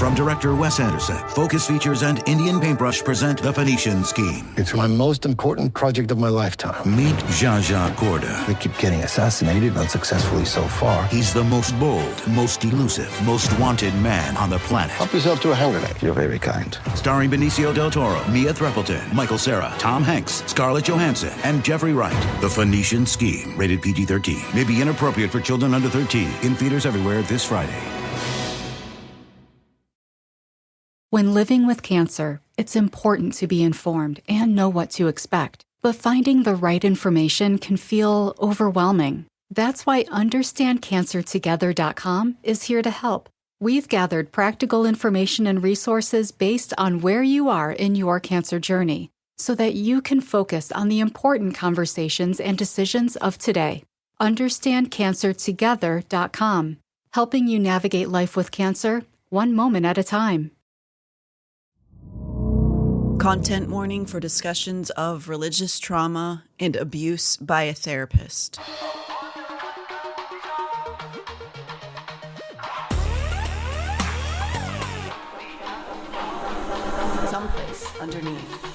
From director Wes Anderson, Focus Features and Indian Paintbrush present The Phoenician Scheme. It's my most important project of my lifetime. Meet Zsa Gorda. We keep getting assassinated, unsuccessfully so far. He's the most bold, most elusive, most wanted man on the planet. Help yourself to a hand grenade. You're very kind. Starring Benicio del Toro, Mia Threppleton, Michael Cera, Tom Hanks, Scarlett Johansson, and Jeffrey Wright. The Phoenician Scheme, rated PG-13. May be inappropriate for children under 13. In theaters everywhere this Friday. When living with cancer, it's important to be informed and know what to expect. But finding the right information can feel overwhelming. That's why UnderstandCancerTogether.com is here to help. We've gathered practical information and resources based on where you are in your cancer journey, so that you can focus on the important conversations and decisions of today. UnderstandCancerTogether.com, helping you navigate life with cancer, one moment at a time. Content warning for discussions of religious trauma and abuse by a therapist. Someplace underneath.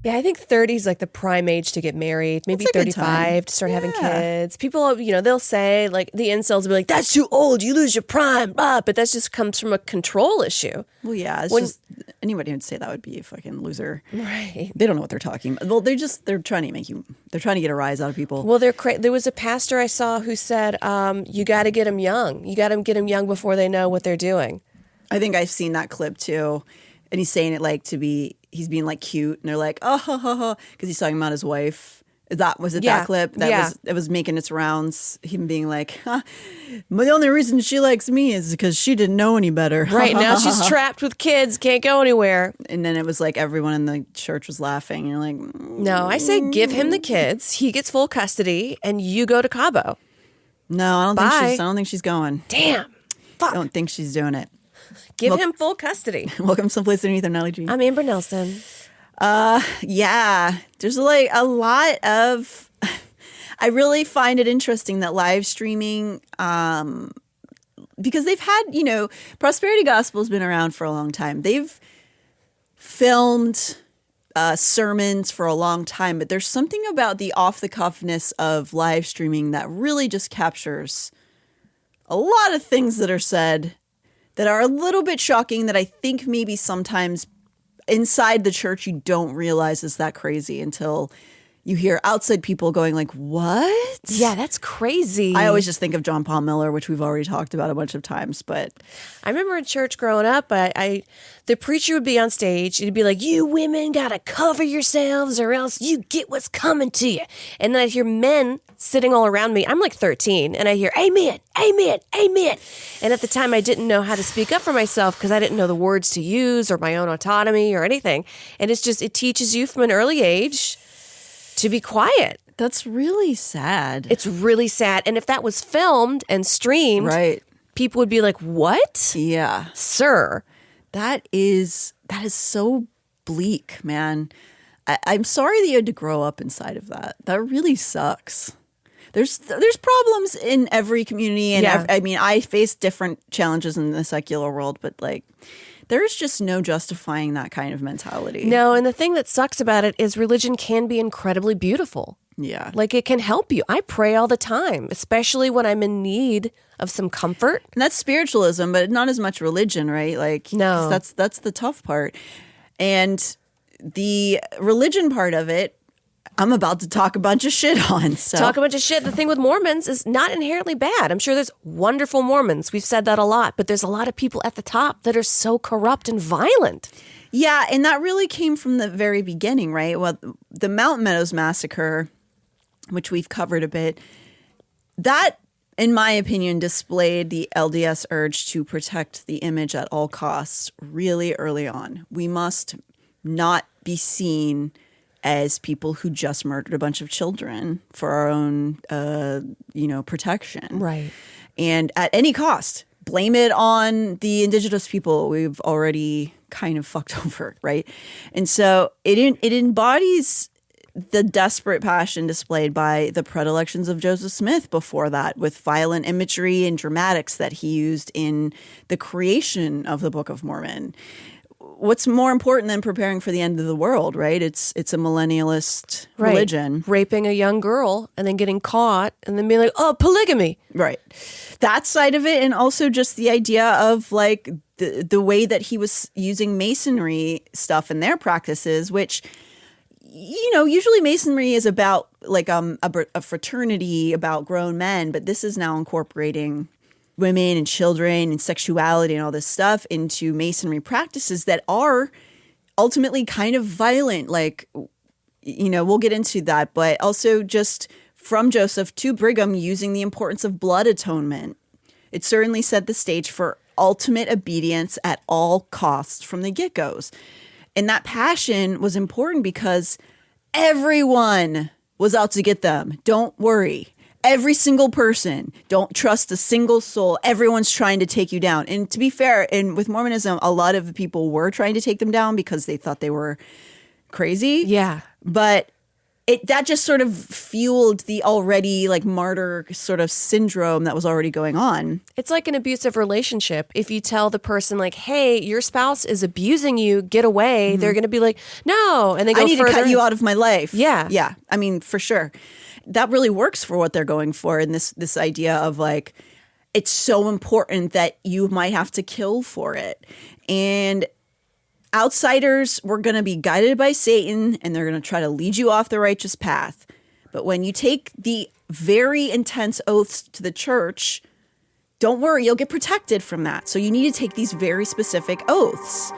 Yeah, I think 30 is like the prime age to get married. Maybe 35 to start having kids. People, they'll say, like, the incels will be like, that's too old, you lose your prime, blah. But that just comes from a control issue. Well, yeah, it's just anybody who'd say that would be a fucking loser. Right. They don't know what they're talking about. Well, they're trying to get a rise out of people. Well, there was a pastor I saw who said, you got to get them young. You got to get them young before they know what they're doing. I think I've seen that clip too. And he's saying it like he's being like cute, and they're like, oh, ha, ha, ha, because he's talking about his wife. That clip that was making its rounds? Him being like, huh, the only reason she likes me is because she didn't know any better. Right, now she's trapped with kids, can't go anywhere. And then it was like everyone in the church was laughing. And you're like, no, I say give him the kids. He gets full custody, and you go to Cabo. No, I don't think she's going. Damn, fuck. I don't think she's doing it. Give him full custody. Welcome someplace underneath. I'm Natalie G. I'm Amber Nelson. Yeah, there's like a lot of. I really find it interesting that live streaming, because they've had, Prosperity Gospel's been around for a long time. They've filmed sermons for a long time, but there's something about the off the cuffness of live streaming that really just captures a lot of things that are said that are a little bit shocking, that I think maybe sometimes inside the church you don't realize is that crazy until you hear outside people going like, what? Yeah, that's crazy. I always just think of John Paul Miller, which we've already talked about a bunch of times. But I remember in church growing up, the preacher would be on stage. He'd be like, you women got to cover yourselves or else you get what's coming to you. And then I'd hear men sitting all around me. I'm like 13. And I hear, amen, amen, amen. And at the time, I didn't know how to speak up for myself because I didn't know the words to use or my own autonomy or anything. And it teaches you from an early age to be quiet. That's really sad. It's really sad. And if that was filmed and streamed, right, people would be like, what? Yeah. Sir. That is so bleak, man. I'm sorry that you had to grow up inside of that. That really sucks. There's problems in every community. And I face different challenges in the secular world, but like, there's just no justifying that kind of mentality. No, and the thing that sucks about it is religion can be incredibly beautiful. Yeah. Like it can help you. I pray all the time, especially when I'm in need of some comfort. And that's spiritualism, but not as much religion, right? Like, no, that's the tough part. And the religion part of it, I'm about to talk a bunch of shit on. So. Talk a bunch of shit. The thing with Mormons is not inherently bad. I'm sure there's wonderful Mormons. We've said that a lot, but there's a lot of people at the top that are so corrupt and violent. Yeah, and that really came from the very beginning, right? Well, the Mountain Meadows Massacre, which we've covered a bit, that, in my opinion, displayed the LDS urge to protect the image at all costs really early on. We must not be seen as people who just murdered a bunch of children for our own, protection. Right. And at any cost, blame it on the indigenous people we've already kind of fucked over, right? And so it embodies the desperate passion displayed by the predilections of Joseph Smith before that, with violent imagery and dramatics that he used in the creation of the Book of Mormon. What's more important than preparing for the end of the world, right? It's a millennialist religion. Raping a young girl and then getting caught and then being like, oh, polygamy. Right. That side of it, and also just the idea of like the way that he was using Masonry stuff in their practices, which, usually Masonry is about like a fraternity, about grown men, but this is now incorporating women and children and sexuality and all this stuff into Masonry practices that are ultimately kind of violent. Like, we'll get into that, but also just from Joseph to Brigham using the importance of blood atonement. It certainly set the stage for ultimate obedience at all costs from the get-goes. And that passion was important because everyone was out to get them. Don't worry. Every single person. Don't trust a single soul. Everyone's trying to take you down. And to be fair, and with Mormonism, a lot of the people were trying to take them down because they thought they were crazy. Yeah. But that just sort of fueled the already like martyr sort of syndrome that was already going on. It's like an abusive relationship. If you tell the person like, hey, your spouse is abusing you, get away, they're going to be like, no. And they go, I need further. to cut you out of my life. Yeah. Yeah. I mean, for sure. That really works for what they're going for. And this idea of like, it's so important that you might have to kill for it. And outsiders were going to be guided by Satan, and they're going to try to lead you off the righteous path. But when you take the very intense oaths to the church, don't worry, you'll get protected from that. So you need to take these very specific oaths.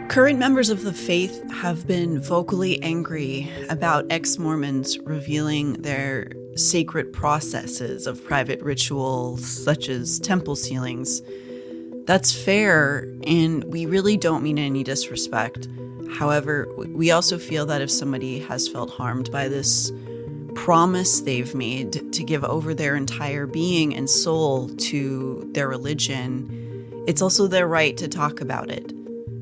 Current members of the faith have been vocally angry about ex-Mormons revealing their sacred processes of private rituals, such as temple sealings. That's fair, and we really don't mean any disrespect. However, we also feel that if somebody has felt harmed by this promise they've made to give over their entire being and soul to their religion, it's also their right to talk about it.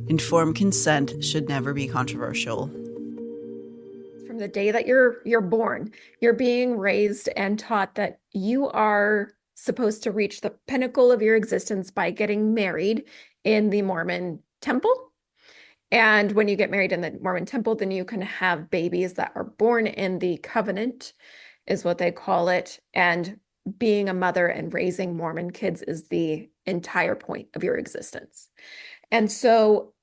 Informed consent should never be controversial. From the day that you're born, you're being raised and taught that you are supposed to reach the pinnacle of your existence by getting married in the Mormon temple. And when you get married in the Mormon temple, then you can have babies that are born in the covenant, is what they call it. And being a mother and raising Mormon kids is the entire point of your existence. And so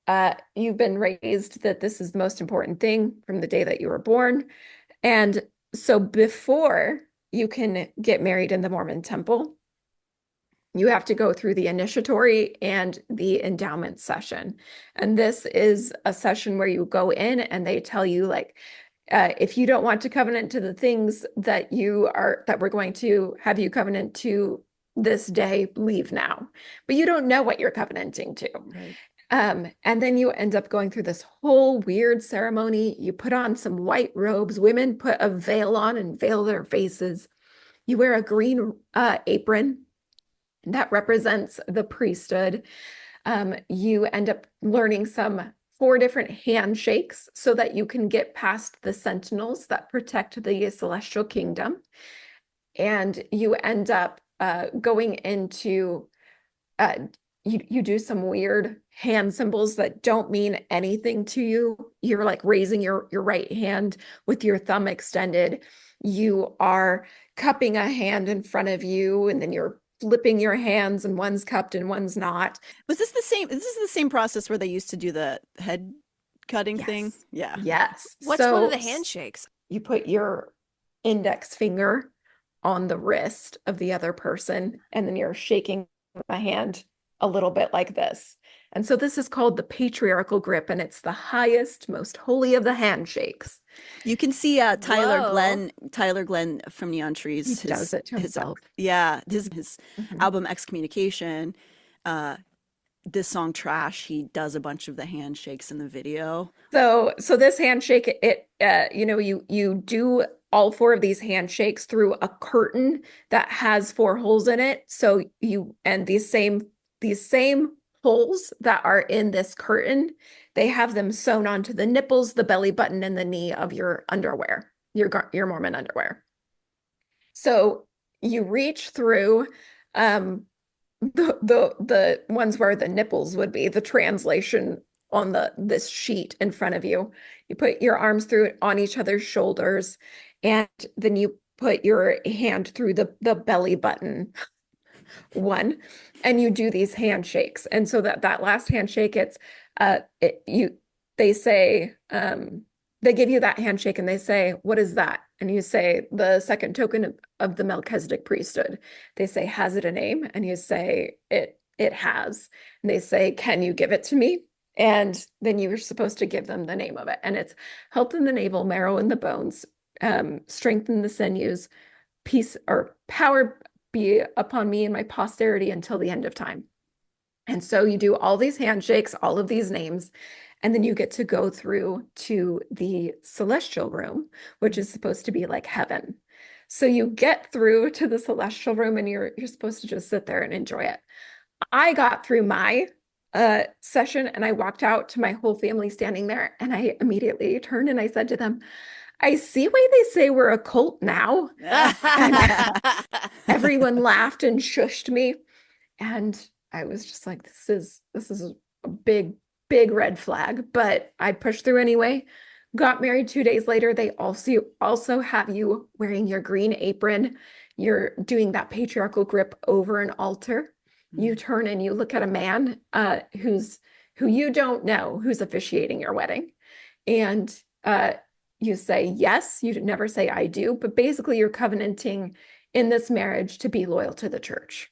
you've been raised that this is the most important thing from the day that you were born. And so before you can get married in the Mormon temple, you have to go through the initiatory and the endowment session. And this is a session where you go in and they tell you, like, if you don't want to covenant to the things that we're going to have you covenant to this day, leave now. But you don't know what you're covenanting to. Right. And then you end up going through this whole weird ceremony. You put on some white robes. Women put a veil on and veil their faces. You wear a green apron that represents the priesthood. You end up learning some 4 different handshakes so that you can get past the sentinels that protect the celestial kingdom. And you end up going into, you do some weird hand symbols that don't mean anything to you. You're like raising your right hand with your thumb extended. You are cupping a hand in front of you, and then you're flipping your hands, and one's cupped and one's not. Was this the same? Is this the same process where they used to do the head cutting thing? Yeah. Yes. What's one of the handshakes? You put your index finger on the wrist of the other person, and then you're shaking the hand a little bit like this. And so this is called the patriarchal grip, and it's the highest, most holy of the handshakes. You can see Tyler Whoa. Glenn from Neon Trees. He does it to himself. His album Excommunication. This song Trash, he does a bunch of the handshakes in the video. So this handshake, you do all 4 of these handshakes through a curtain that has 4 holes in it. So these same holes that are in this curtain, they have them sewn onto the nipples, the belly button, and the knee of your underwear, your Mormon underwear. So you reach through the ones where the nipples would be, the translation on this sheet in front of you. You put your arms through on each other's shoulders, and then you put your hand through the belly button one, and you do these handshakes. And so that last handshake, they say, they give you that handshake and they say, what is that? And you say, the second token of the Melchizedek priesthood. They say, has it a name? And you say, it has. And they say, can you give it to me? And then you're supposed to give them the name of it. And it's health in the navel, marrow in the bones, strength in the sinews, peace or power be upon me and my posterity until the end of time. And so you do all these handshakes, all of these names, and then you get to go through to the celestial room, which is supposed to be like heaven. So you get through to the celestial room and you're supposed to just sit there and enjoy it. I got through my session and I walked out to my whole family standing there, and I immediately turned and I said to them, I see why they say we're a cult now. And everyone laughed and shushed me. And I was just like, this is a big red flag, but I pushed through anyway. Got married 2 days later. They also have you wearing your green apron. You're doing that patriarchal grip over an altar. You turn and you look at a man who you don't know, who's officiating your wedding. And you say yes. You never say I do, but basically you're covenanting in this marriage to be loyal to the church.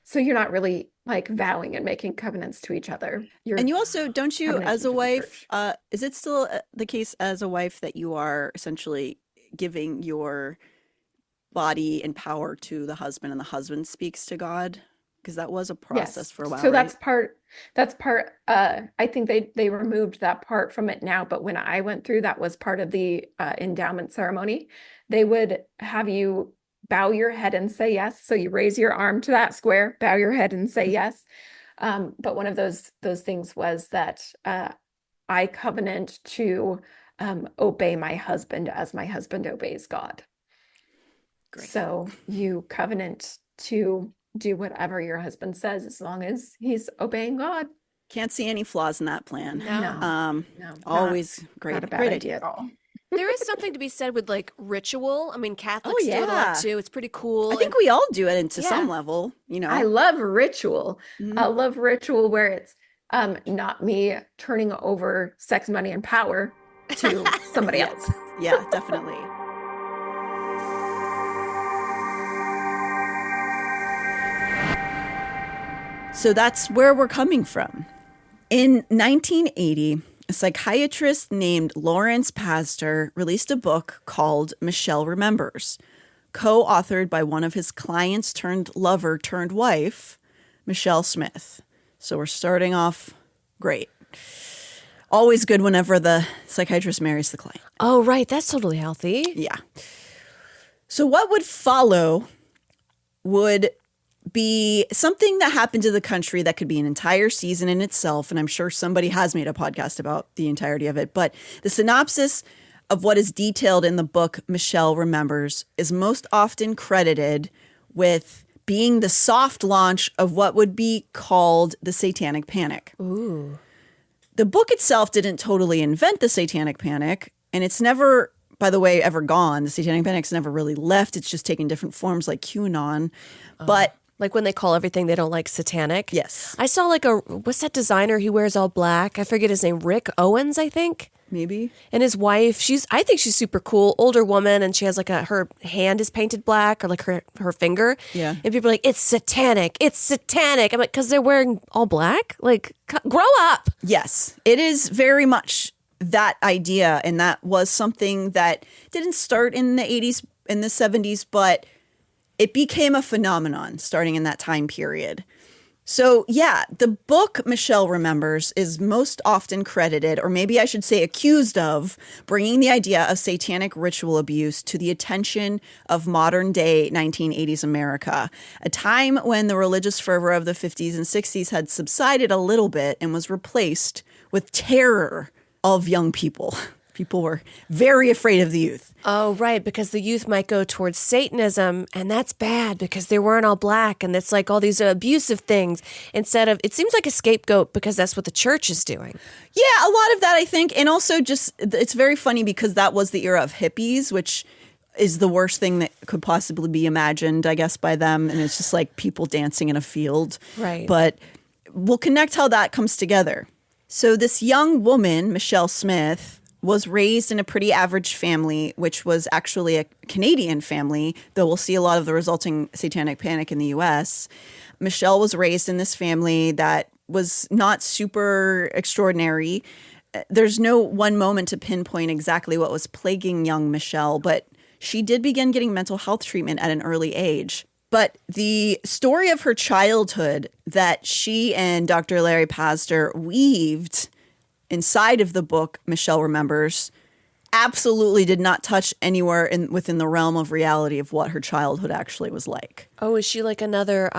So you're not really like vowing and making covenants to each other. And you also, don't you, covenanting as to a the wife, church. is it still the case as a wife that you are essentially giving your body and power to the husband, and the husband speaks to God? Because that was a process for a while. So right? that's part, I think they removed that part from it now, but when I went through, that was part of the endowment ceremony. They would have you bow your head and say yes. So you raise your arm to that square, bow your head and say yes. But one of those things was that I covenant to obey my husband as my husband obeys God. Great. So you covenant to do whatever your husband says as long as he's obeying God. Can't see any flaws in that plan. No, always great. Not a bad great idea at all. There is something to be said with like ritual. I mean, Catholics do it a lot too. It's pretty cool. I think we all do it to some level, you know. I love ritual. I love ritual where it's not me turning over sex, money, and power to somebody else. Yeah, definitely. So that's where we're coming from. In 1980, a psychiatrist named Lawrence Pastor released a book called Michelle Remembers, co-authored by one of his clients turned lover turned wife, Michelle Smith. So we're starting off great. Always good whenever the psychiatrist marries the client. Oh, right. That's totally healthy. Yeah. So what would follow would be something that happened to the country that could be an entire season in itself. And I'm sure somebody has made a podcast about the entirety of it. But the synopsis of what is detailed in the book Michelle Remembers is most often credited with being the soft launch of what would be called the Satanic Panic. Ooh. The book itself didn't totally invent the Satanic Panic, and it's never, by the way, ever gone. The Satanic Panic's never really left. It's just taken different forms like QAnon. But like when they call everything they don't like satanic? Yes. I saw like what's that designer who wears all black? I forget his name. Rick Owens, I think. maybe. And his wife, I think she's super cool, older woman, and she has like her hand is painted black, or like her finger. Yeah. And people are like, it's satanic. It's satanic. I'm like, because they're wearing all black? Like, grow up. Yes, it is very much that idea. And that was something that didn't start in the 80s, in the 70s, but it became a phenomenon starting in that time period. So yeah, the book Michelle Remembers is most often credited, or maybe I should say accused of, bringing the idea of satanic ritual abuse to the attention of modern day 1980s America, a time when the religious fervor of the 50s and 60s had subsided a little bit and was replaced with terror of young people. People were very afraid of the youth. Oh, right, because the youth might go towards Satanism, and that's bad because they weren't all black, and it's like all these abusive things instead of, it seems like a scapegoat because that's what the church is doing. Yeah, a lot of that, I think. And also just, it's very funny because that was the era of hippies, which is the worst thing that could possibly be imagined, I guess, by them. And it's just like people dancing in a field. Right. But we'll connect how that comes together. So this young woman, Michelle Smith, was raised in a pretty average family, which was actually a Canadian family, though we'll see a lot of the resulting satanic panic in the US. Michelle was raised in this family that was not super extraordinary. There's no one moment to pinpoint exactly what was plaguing young Michelle, but she did begin getting mental health treatment at an early age. But the story of her childhood that she and Dr. Larry Pazder weaved inside of the book Michelle Remembers absolutely did not touch anywhere within the realm of reality of what her childhood actually was like. Oh, is she like another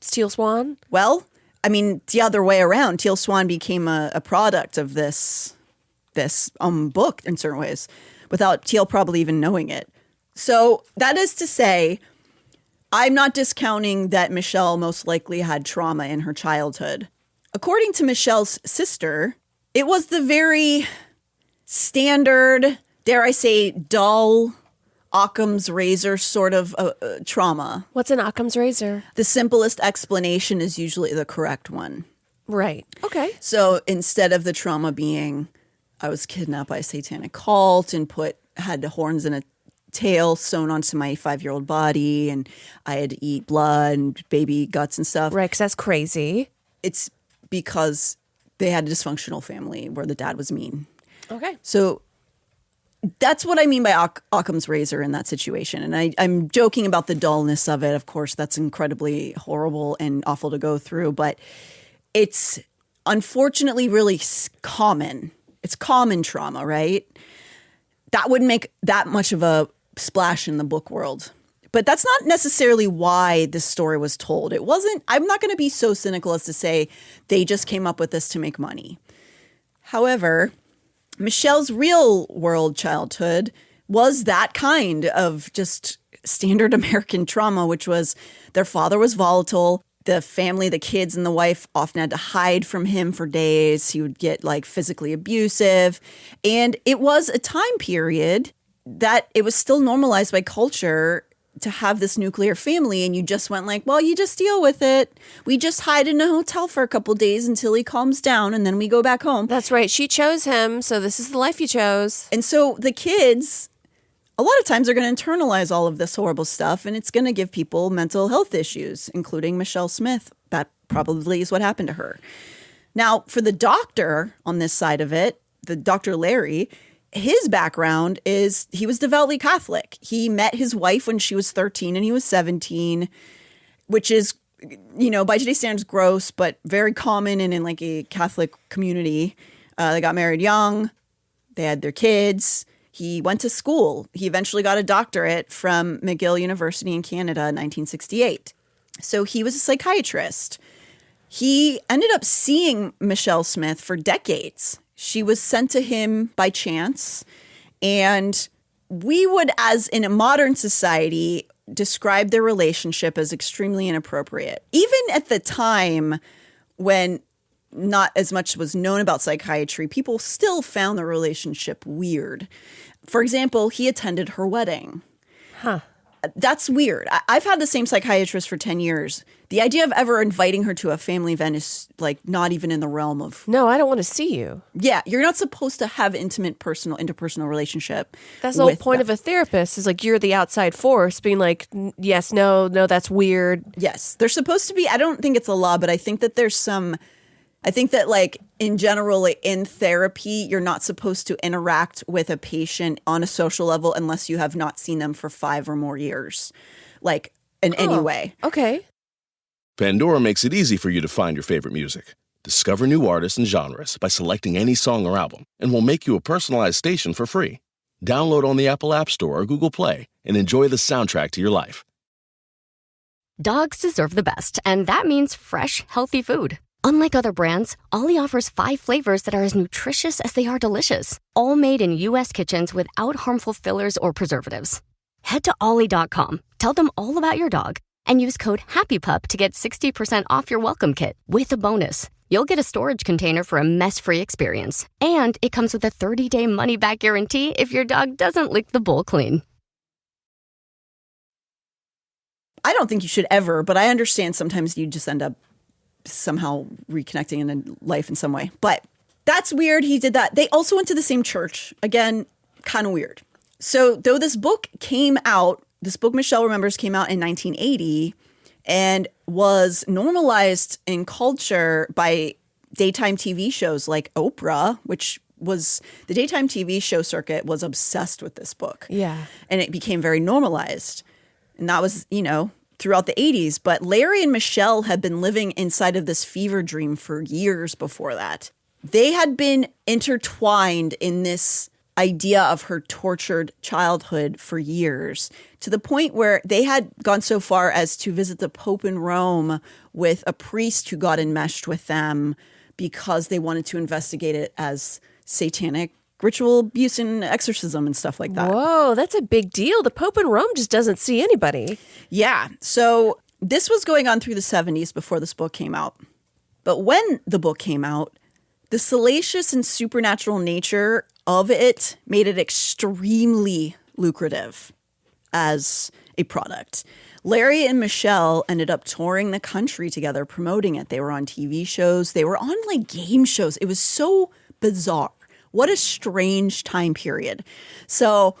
Teal Swan? Well, I mean, the other way around. Teal Swan became a product of this book in certain ways, without Teal probably even knowing it. So that is to say, I'm not discounting that Michelle most likely had trauma in her childhood. According to Michelle's sister, it was the very standard, dare I say, dull Occam's razor sort of trauma. What's an Occam's razor? The simplest explanation is usually the correct one. Right. Okay. So instead of the trauma being, I was kidnapped by a satanic cult and had horns and a tail sewn onto my 5-year-old body, and I had to eat blood and baby guts and stuff. Right, because that's crazy. It's because they had a dysfunctional family where the dad was mean. Okay. So that's what I mean by Occam's razor in that situation. And I'm joking about the dullness of it. Of course, that's incredibly horrible and awful to go through. But it's unfortunately really common. It's common trauma, right? That wouldn't make that much of a splash in the book world. But that's not necessarily why this story was told. It wasn't, I'm not going to be so cynical as to say they just came up with this to make money. However, Michelle's real world childhood was that kind of just standard American trauma, which was their father was volatile. The family, the kids and the wife often had to hide from him for days. He would get like physically abusive. And it was a time period that it was still normalized by culture to have this nuclear family, and you just went like, well, you just deal with it. We just hide in a hotel for a couple days until he calms down, and then we go back home. That's right. She chose him, so this is the life you chose. And so the kids, a lot of times, are going to internalize all of this horrible stuff, and it's going to give people mental health issues, including Michelle Smith. That probably is what happened to her. Now, for the doctor on this side of it, the Dr. Larry, his background is he was devoutly Catholic. He met his wife when she was 13 and he was 17, which is, you know, by today's standards, gross, but very common in like a Catholic community. They got married young. They had their kids. He went to school. He eventually got a doctorate from McGill University in Canada in 1968. So he was a psychiatrist. He ended up seeing Michelle Smith for decades. She was sent to him by chance, and we would, as in a modern society, describe their relationship as extremely inappropriate. Even at the time when not as much was known about psychiatry, people still found the relationship weird. For example, he attended her wedding. Huh. That's weird. I've had the same psychiatrist for 10 years. The idea of ever inviting her to a family event is like not even in the realm of. No, I don't want to see you. Yeah, you're not supposed to have intimate, interpersonal relationship. That's the whole point of a therapist is like you're the outside force being like, yes, no, that's weird. Yes, there's supposed to be. I don't think it's a law, but I think that there's some. I think that like in general, like, in therapy, you're not supposed to interact with a patient on a social level unless you have not seen them for 5 or more years, like in any way. Okay. Pandora makes it easy for you to find your favorite music. Discover new artists and genres by selecting any song or album, and we'll make you a personalized station for free. Download on the Apple App Store or Google Play and enjoy the soundtrack to your life. Dogs deserve the best, and that means fresh, healthy food. Unlike other brands, Ollie offers 5 flavors that are as nutritious as they are delicious, all made in U.S. kitchens without harmful fillers or preservatives. Head to ollie.com, tell them all about your dog, and use code HAPPYPUP to get 60% off your welcome kit with a bonus. You'll get a storage container for a mess-free experience, and it comes with a 30-day money-back guarantee if your dog doesn't lick the bowl clean. I don't think you should ever, but I understand sometimes you just end up somehow reconnecting in life in some way. But that's weird. He did that. They also went to the same church. Again, kind of weird. So though this book came out, this book Michelle remembers came out in 1980 and was normalized in culture by daytime TV shows like Oprah, which was the daytime TV show circuit was obsessed with this book. Yeah. And it became very normalized. And that was, throughout the 80s. But Larry and Michelle had been living inside of this fever dream for years before that. They had been intertwined in this idea of her tortured childhood for years, to the point where they had gone so far as to visit the Pope in Rome with a priest who got enmeshed with them because they wanted to investigate it as satanic ritual abuse and exorcism and stuff like that. Whoa, that's a big deal. The Pope in Rome just doesn't see anybody. Yeah. So this was going on through the 70s before this book came out. But when the book came out, the salacious and supernatural nature of it made it extremely lucrative as a product. Larry and Michelle ended up touring the country together, promoting it. They were on TV shows. They were on like game shows. It was so bizarre. What a strange time period. So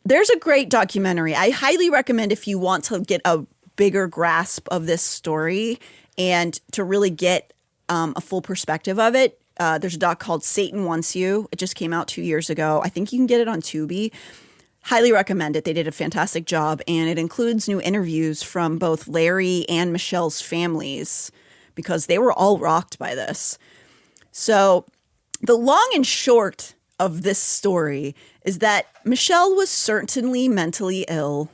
there's a great documentary. I highly recommend if you want to get a bigger grasp of this story and to really get a full perspective of it. There's a doc called Satan Wants You. It just came out 2 years ago. I think you can get it on Tubi. Highly recommend it. They did a fantastic job. And it includes new interviews from both Larry and Michelle's families because they were all rocked by this. So the long and short of this story is that Michelle was certainly mentally ill,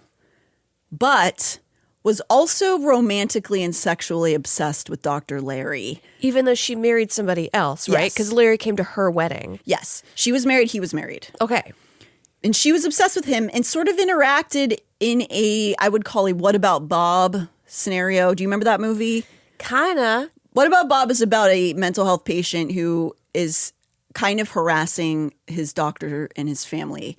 but was also romantically and sexually obsessed with Dr. Larry. Even though she married somebody else, right? Yes. Because Larry came to her wedding. Yes. She was married. He was married. Okay. And she was obsessed with him and sort of interacted in a, I would call a What About Bob scenario. Do you remember that movie? Kinda. What About Bob is about a mental health patient who is kind of harassing his doctor and his family.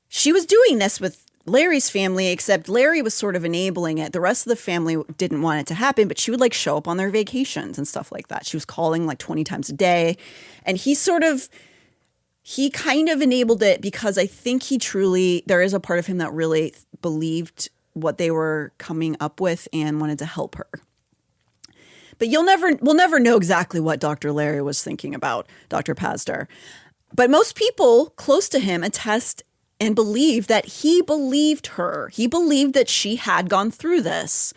She was doing this with Larry's family, except Larry was sort of enabling it. The rest of the family didn't want it to happen, but she would like show up on their vacations and stuff like that. She was calling like 20 times a day. And he kind of enabled it because I think there is a part of him that really believed what they were coming up with and wanted to help her. But we'll never know exactly what Dr. Larry was thinking about Dr. Pazder. But most people close to him attest and believe that he believed her. He believed that she had gone through this.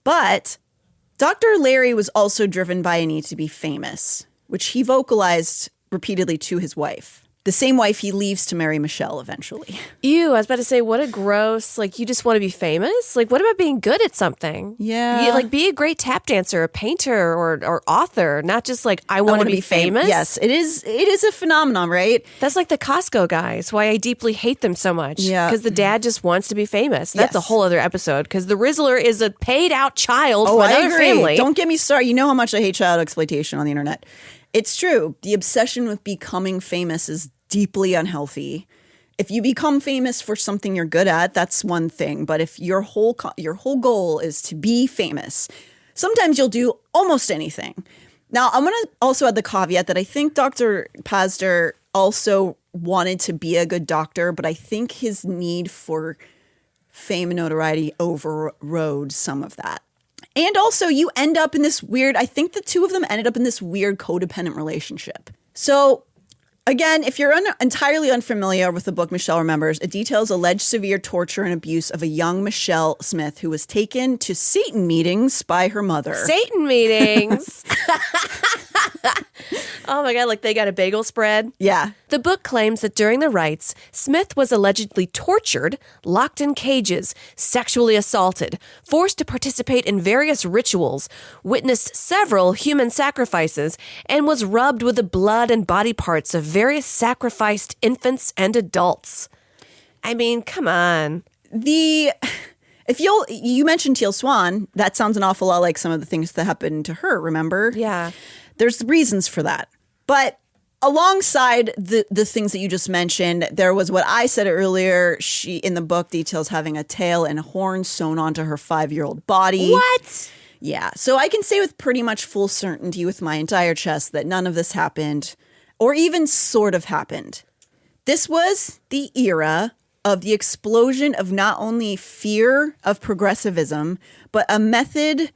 But Dr. Larry was also driven by a need to be famous, which he vocalized repeatedly to his wife. The same wife he leaves to marry Michelle eventually. Ew, I was about to say, what a gross, like, you just want to be famous? Like, what about being good at something? Yeah. Like, be a great tap dancer, a painter, or author, not just like, I want to be famous. Yes, it is a phenomenon, right? That's like the Costco guys, why I deeply hate them so much. Yeah. Because the dad just wants to be famous. That's Yes. a whole other episode, because the Rizzler is a paid out child Oh, from I another agree. family. Don't get me started. You know how much I hate child exploitation on the internet. It's true. The obsession with becoming famous is deeply unhealthy. if you become famous for something you're good at, that's one thing. But if your whole goal is to be famous, sometimes you'll do almost anything. Now, I'm going to also add the caveat that I think Dr. Pazder also wanted to be a good doctor, but I think his need for fame and notoriety overrode some of that. And also, you end up in this weird, I think the two of them ended up in this weird codependent relationship. So, again, if you're entirely unfamiliar with the book Michelle Remembers, it details alleged severe torture and abuse of a young Michelle Smith who was taken to Satan meetings by her mother. Satan meetings. Oh my God, like they got a bagel spread? Yeah. The book claims that during the rites, Smith was allegedly tortured, locked in cages, sexually assaulted, forced to participate in various rituals, witnessed several human sacrifices, and was rubbed with the blood and body parts of various sacrificed infants and adults. I mean, come on. If you mentioned Teal Swan, that sounds an awful lot like some of the things that happened to her, remember? Yeah. There's reasons for that. But alongside the things that you just mentioned, there was what I said earlier. She, in the book, details having a tail and horns sewn onto her 5-year-old body. What? Yeah. So I can say with pretty much full certainty with my entire chest that none of this happened or even sort of happened. This was the era of the explosion of not only fear of progressivism, but a method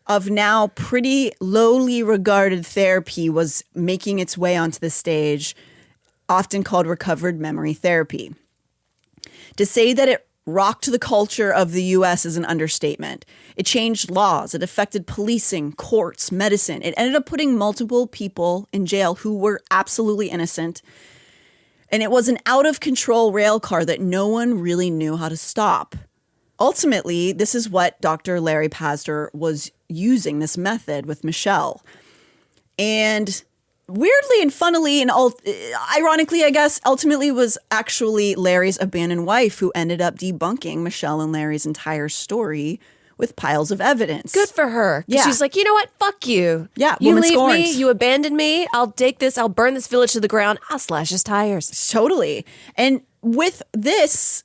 of now pretty lowly regarded therapy was making its way onto the stage, often called recovered memory therapy. To say that it rocked the culture of the U.S. is an understatement. It changed laws. It affected policing, courts, medicine. It ended up putting multiple people in jail who were absolutely innocent. And it was an out-of-control rail car that no one really knew how to stop. Ultimately, this is what Dr. Larry Pazder was using, this method with Michelle. And weirdly and funnily and ironically, I guess, ultimately was actually Larry's abandoned wife who ended up debunking Michelle and Larry's entire story with piles of evidence. Good for her. Yeah. She's like, you know what? Fuck you. Yeah, You woman leave scorned. me. You abandon me. I'll take this. I'll burn this village to the ground. I'll slash his tires. Totally. And with this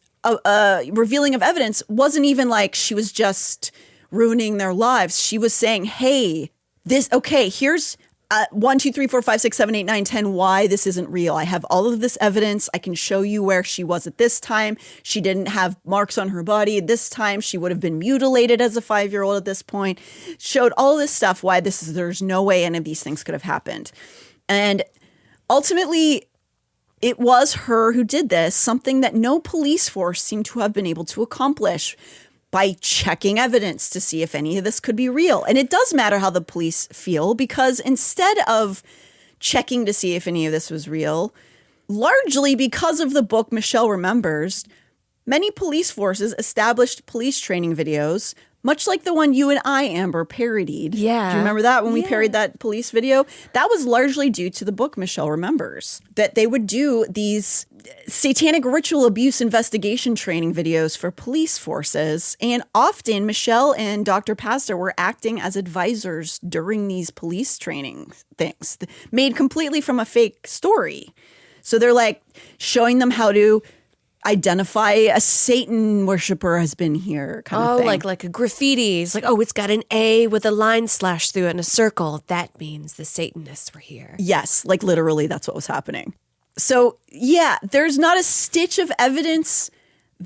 revealing of evidence, wasn't even like she was just ruining their lives. She was saying, hey, here's 1, 2, 3, 4, 5, 6, 7, 8, 9, 10, why this isn't real. I have all of this evidence. I can show you where she was at this time. She didn't have marks on her body at this time. She would have been mutilated as a 5-year-old at this point. Showed all this stuff why there's no way any of these things could have happened. And ultimately, it was her who did this, something that no police force seemed to have been able to accomplish by checking evidence to see if any of this could be real. And it does matter how the police feel, because instead of checking to see if any of this was real, largely because of the book Michelle Remembers, many police forces established police training videos, much like the one you and I, Amber, parodied. Yeah. Do you remember that when we parodied that police video? That was largely due to the book Michelle Remembers, that they would do these satanic ritual abuse investigation training videos for police forces. And often Michelle and Dr. Pazder were acting as advisors during these police training things, made completely from a fake story. So they're like showing them how to identify a Satan worshiper has been here kind of thing. Like a graffiti. It's like, it's got an A with a line slashed through it in a circle. That means the Satanists were here. Yes, like literally that's what was happening. So yeah, there's not a stitch of evidence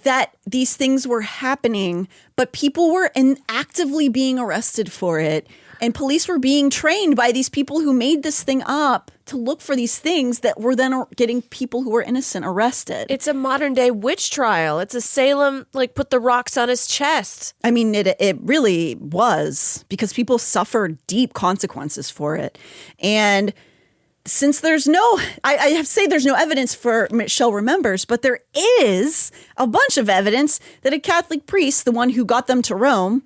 that these things were happening, but people were actively being arrested for it. And police were being trained by these people who made this thing up to look for these things that were then getting people who were innocent arrested. It's a modern day witch trial. It's a Salem, put the rocks on his chest. I mean, it really was, because people suffered deep consequences for it. And since there's no evidence for Michelle Remembers, but there is a bunch of evidence that a Catholic priest, the one who got them to Rome,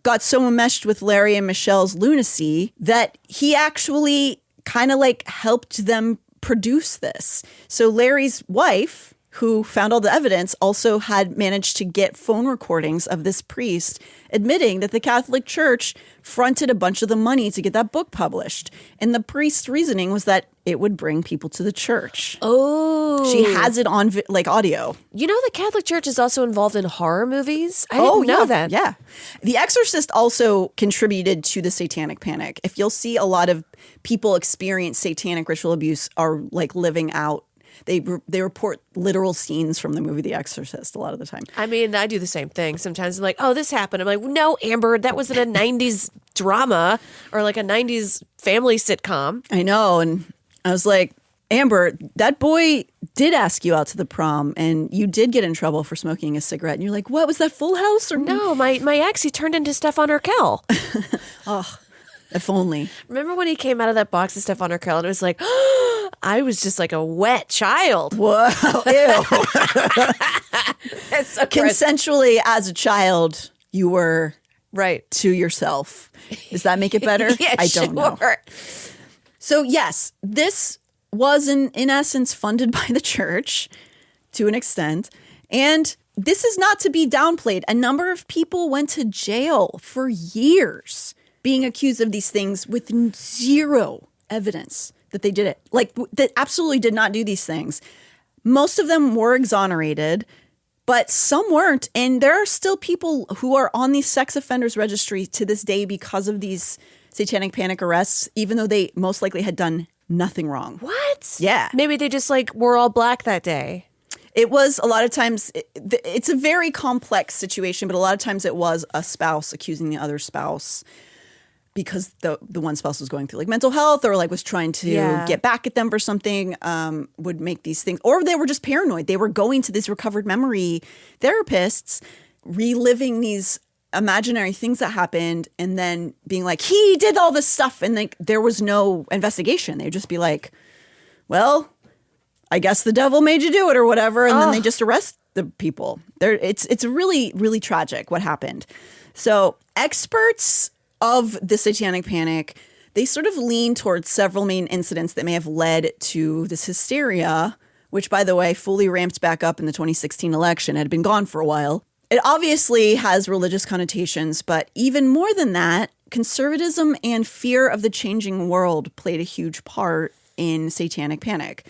got so enmeshed with Larry and Michelle's lunacy that he actually kind of helped them produce this. So Larry's wife, who found all the evidence, also had managed to get phone recordings of this priest admitting that the Catholic Church fronted a bunch of the money to get that book published. And the priest's reasoning was that it would bring people to the church. Oh. She has it on audio. You know the Catholic Church is also involved in horror movies? I didn't know that. Yeah. The Exorcist also contributed to the Satanic Panic. If you'll see a lot of people experience satanic ritual abuse are like living out. They report literal scenes from the movie The Exorcist a lot of the time. I mean, I do the same thing. Sometimes I'm like, oh, this happened. I'm like, no, Amber, that was in a 90s drama or like a 90s family sitcom. I know. And I was like, Amber, that boy did ask you out to the prom and you did get in trouble for smoking a cigarette. And you're like, what, was that Full House? Or no, my ex, he turned into Stefan Urkel. Oh, if only. Remember when he came out of that box of Stefan Urkel and it was like, I was just like a wet child. Whoa, ew. That's so Consensually as a child, you were right to yourself. Does that make it better? Yeah, I don't know. So yes, this was in essence funded by the church to an extent. And this is not to be downplayed. A number of people went to jail for years being accused of these things with zero evidence that they did it. Like, that absolutely did not do these things. Most of them were exonerated, but some weren't. And there are still people who are on the sex offenders registry to this day because of these Satanic Panic arrests, even though they most likely had done nothing wrong. What? Yeah. Maybe they just like were all black that day. It was a lot of times, it's a very complex situation, but a lot of times it was a spouse accusing the other spouse because the one spouse was going through like mental health or like was trying to get back at them for something, would make these things. Or they were just paranoid. They were going to these recovered memory therapists, reliving these imaginary things that happened and then being like, he did all this stuff. And like there was no investigation. They'd just be like, well, I guess the devil made you do it or whatever. And then they just arrest the people. It's really, really tragic what happened. So experts of the Satanic Panic, they sort of lean towards several main incidents that may have led to this hysteria, which, by the way, fully ramped back up in the 2016 election. It had been gone for a while. It obviously has religious connotations, but even more than that, conservatism and fear of the changing world played a huge part in Satanic Panic.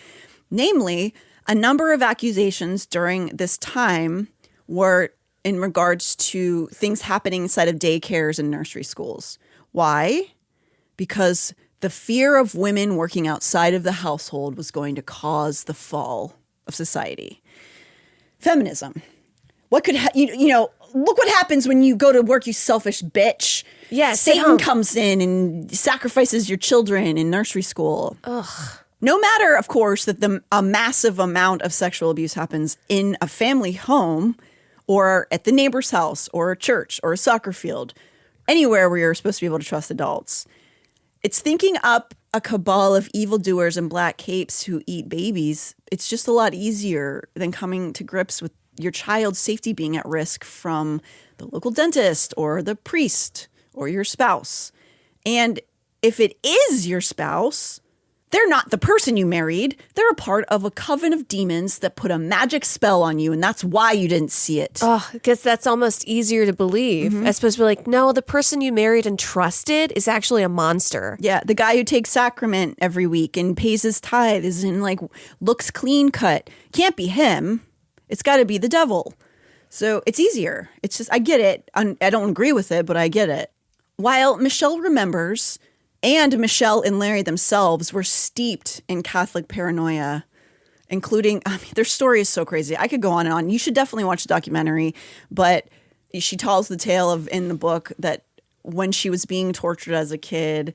Namely, a number of accusations during this time were in regards to things happening inside of daycares and nursery schools. Why? Because the fear of women working outside of the household was going to cause the fall of society. Feminism. What could, look what happens when you go to work, you selfish bitch. Yes. Satan comes in and sacrifices your children in nursery school. Ugh. No matter, of course, that a massive amount of sexual abuse happens in a family home or at the neighbor's house or a church or a soccer field, anywhere where you're supposed to be able to trust adults. It's thinking up a cabal of evildoers in black capes who eat babies. It's just a lot easier than coming to grips with your child's safety being at risk from the local dentist or the priest or your spouse. And if it is your spouse, they're not the person you married. They're a part of a coven of demons that put a magic spell on you, and that's why you didn't see it. Oh, because that's almost easier to believe. As opposed to be like, no, the person you married and trusted is actually a monster. Yeah, the guy who takes sacrament every week and pays his tithes and like looks clean cut. Can't be him. It's got to be the devil. So it's easier. It's just, I get it. I don't agree with it, but I get it. While Michelle remembers, and Michelle and Larry themselves were steeped in Catholic paranoia, including, their story is so crazy. I could go on and on. You should definitely watch the documentary, but she tells the tale of, in the book, that when she was being tortured as a kid,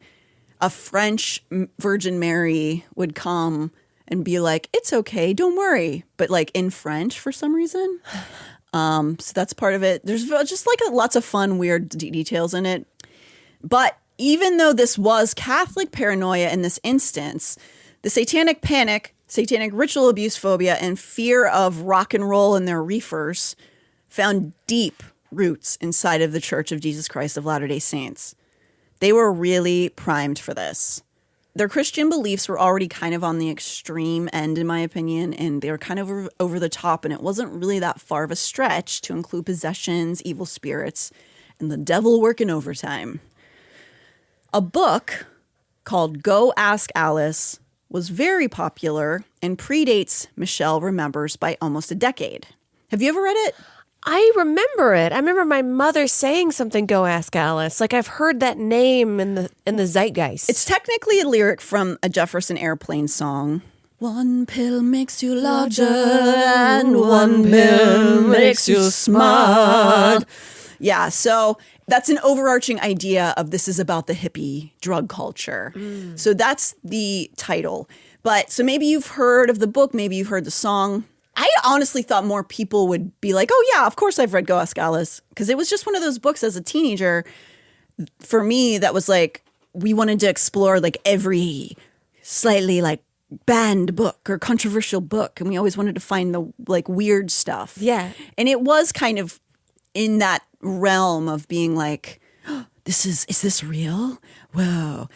a French Virgin Mary would come and be like, it's okay, don't worry. But like in French for some reason. So that's part of it. There's just like lots of fun, weird details in it. But even though this was Catholic paranoia in this instance, the Satanic Panic, satanic ritual abuse phobia, and fear of rock and roll and their reefers found deep roots inside of the Church of Jesus Christ of Latter-day Saints. They were really primed for this. their Christian beliefs were already kind of on the extreme end, in my opinion, and they were kind of over the top, and it wasn't really that far of a stretch to include possessions, evil spirits, and the devil working overtime. A book called Go Ask Alice was very popular and predates Michelle Remembers by almost a decade. Have you ever read it? I remember it. I remember my mother saying something, Go Ask Alice. Like I've heard that name in the zeitgeist. It's technically a lyric from a Jefferson Airplane song. One pill makes you larger and one pill makes you smart. Yeah, so that's an overarching idea of this is about the hippie drug culture. So that's the title. But so maybe you've heard of the book, maybe you've heard the song. I honestly thought more people would be like, oh yeah, of course I've read Go Ask Alice. Because it was just one of those books as a teenager, for me, that was like, we wanted to explore like every slightly like banned book or controversial book. And we always wanted to find the like weird stuff. Yeah. And it was kind of in that realm of being like, oh, is this real? Whoa.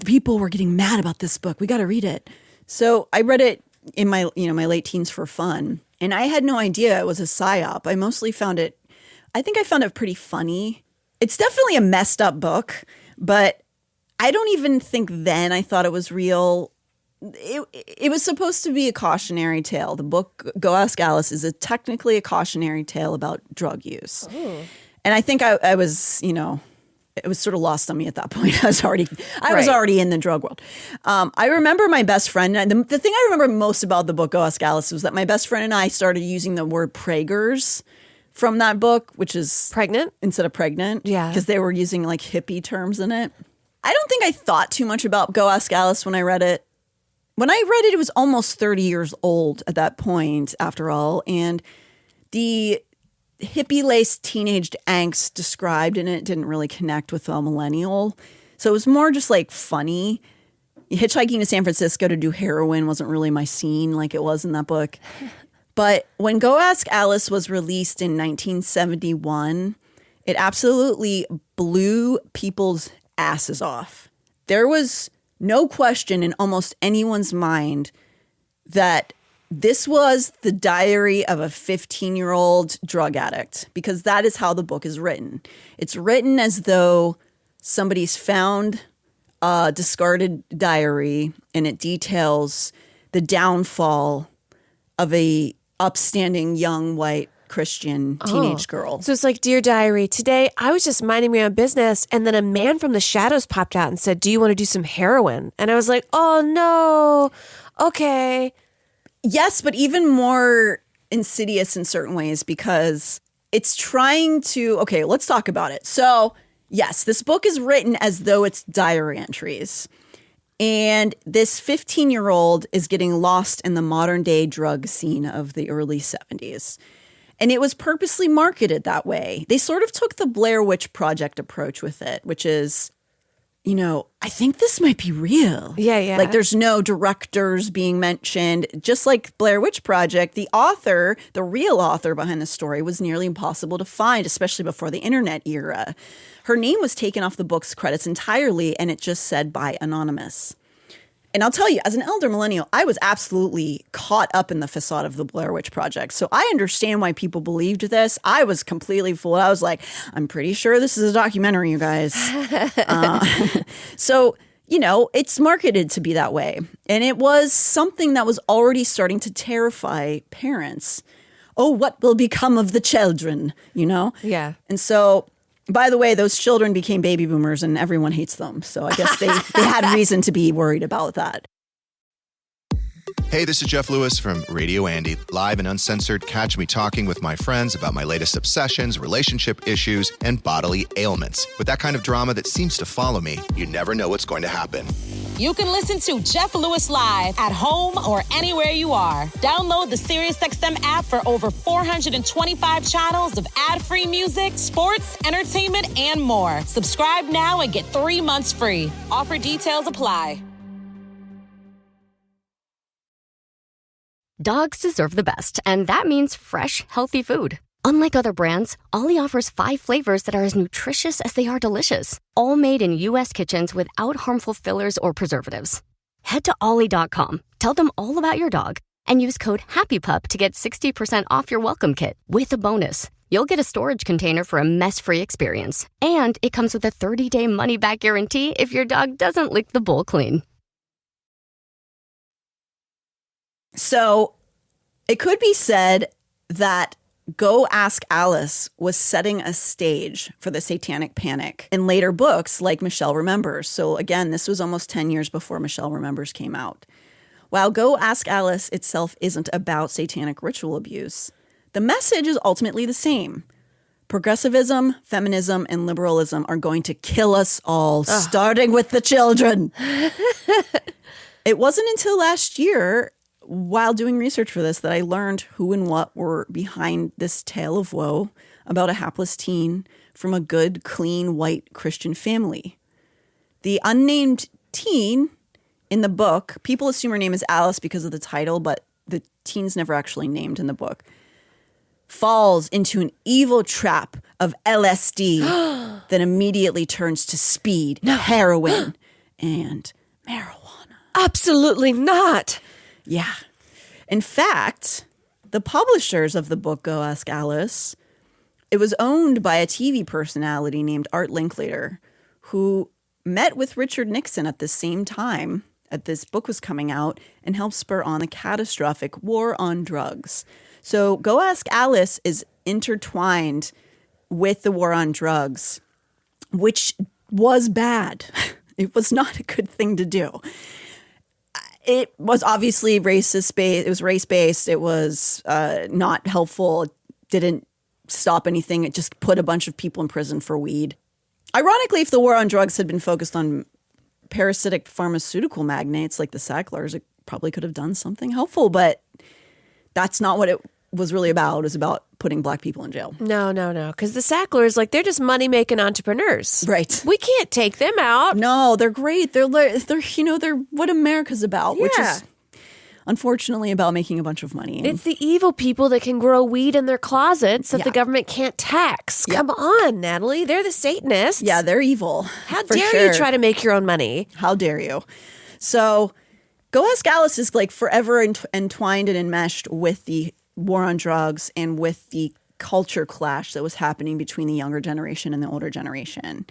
People were getting mad about this book. We got to read it. So I read it in my late teens for fun. And I had no idea it was a psyop. I mostly found it pretty funny. It's definitely a messed up book, but I don't even think then I thought it was real. It was supposed to be a cautionary tale. The book Go Ask Alice is technically a cautionary tale about drug use. Oh. And I think I was, it was sort of lost on me at that point. I was already in the drug world. I remember my best friend. The thing I remember most about the book Go Ask Alice was that my best friend and I started using the word preggers from that book, which is pregnant instead of pregnant. Yeah, because they were using like hippie terms in it. I don't think I thought too much about Go Ask Alice when I read it. When I read it, it was almost 30 years old at that point, after all, and the hippie-laced teenage angst described in it didn't really connect with a millennial. So it was more just like funny. Hitchhiking to San Francisco to do heroin wasn't really my scene like it was in that book. But when Go Ask Alice was released in 1971, it absolutely blew people's asses off. There was no question in almost anyone's mind that this was the diary of a 15-year-old drug addict, because that is how the book is written. It's written as though somebody's found a discarded diary, and it details the downfall of a upstanding young white Christian teenage girl. So it's like, Dear Diary, today I was just minding my own business, and then a man from the shadows popped out and said, do you want to do some heroin? And I was like, oh no, okay. Yes, but even more insidious in certain ways, because it's trying to, okay, let's talk about it. So yes, this book is written as though it's diary entries. And this 15-year-old is getting lost in the modern day drug scene of the early 70s. And it was purposely marketed that way. They sort of took the Blair Witch Project approach with it, which is, I think this might be real. Yeah. Like there's no directors being mentioned. Just like Blair Witch Project, the author, the real author behind the story was nearly impossible to find, especially before the internet era. Her name was taken off the book's credits entirely, and it just said by anonymous. And I'll tell you, as an elder millennial, I was absolutely caught up in the facade of the Blair Witch Project. So I understand why people believed this. I was completely fooled. I was like, I'm pretty sure this is a documentary, you guys. So, it's marketed to be that way. And it was something that was already starting to terrify parents. Oh, what will become of the children, Yeah. And so, by the way, those children became baby boomers and everyone hates them. So I guess they had reason to be worried about that. Hey, this is Jeff Lewis from Radio Andy, live and uncensored. Catch me talking with my friends about my latest obsessions, relationship issues, and bodily ailments. With that kind of drama that seems to follow me, you never know what's going to happen. You can listen to Jeff Lewis live at home or anywhere you are. Download the SiriusXM app for over 425 channels of ad-free music, sports, entertainment, and more. Subscribe now and get 3 months free. Offer details apply. Dogs deserve the best, and that means fresh, healthy food. Unlike other brands, Ollie offers 5 flavors that are as nutritious as they are delicious, all made in U.S. kitchens without harmful fillers or preservatives. Head to ollie.com, tell them all about your dog, and use code HAPPYPUP to get 60% off your welcome kit with a bonus. You'll get a storage container for a mess-free experience, and it comes with a 30-day money-back guarantee if your dog doesn't lick the bowl clean. So it could be said that Go Ask Alice was setting a stage for the Satanic Panic in later books like Michelle Remembers. So again, this was almost 10 years before Michelle Remembers came out. While Go Ask Alice itself isn't about satanic ritual abuse, the message is ultimately the same. Progressivism, feminism, and liberalism are going to kill us all, starting with the children. It wasn't until last year, while doing research for this, that I learned who and what were behind this tale of woe about a hapless teen from a good, clean, white Christian family. The unnamed teen in the book, people assume her name is Alice because of the title, but the teen's never actually named in the book, falls into an evil trap of LSD that immediately turns to speed, heroin, and marijuana. Absolutely not. Yeah. In fact, the publishers of the book, Go Ask Alice, it was owned by a TV personality named Art Linklater, who met with Richard Nixon at the same time that this book was coming out and helped spur on the catastrophic war on drugs. So Go Ask Alice is intertwined with the war on drugs, which was bad. It was not a good thing to do. It was obviously racist-based. It was race-based. It was not helpful. It didn't stop anything. It just put a bunch of people in prison for weed. Ironically, if the war on drugs had been focused on parasitic pharmaceutical magnates like the Sacklers, it probably could have done something helpful. But that's not what it was really about. It was about putting black people in jail. No. Because the Sacklers, they're just money-making entrepreneurs. Right. We can't take them out. No, they're great. They're what America's about, which is unfortunately about making a bunch of money. It's the evil people that can grow weed in their closets that the government can't tax. Yep. Come on, Natalie. They're the Satanists. Yeah, they're evil. How dare you try to make your own money? How dare you? So Go Ask Alice is forever entwined and enmeshed with the war on drugs and with the culture clash that was happening between the younger generation and the older generation.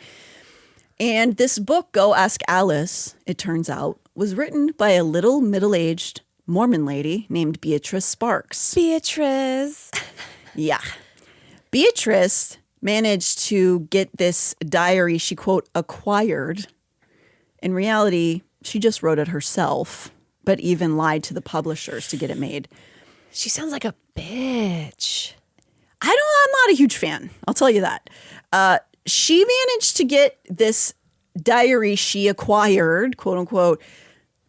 And this book, Go Ask Alice, it turns out, was written by a little middle-aged Mormon lady named Beatrice Sparks. Beatrice. Yeah. Beatrice managed to get this diary she, quote, acquired. In reality, she just wrote it herself, but even lied to the publishers to get it made. She sounds like a bitch. I'm not a huge fan. I'll tell you that. She managed to get this diary she acquired, quote unquote,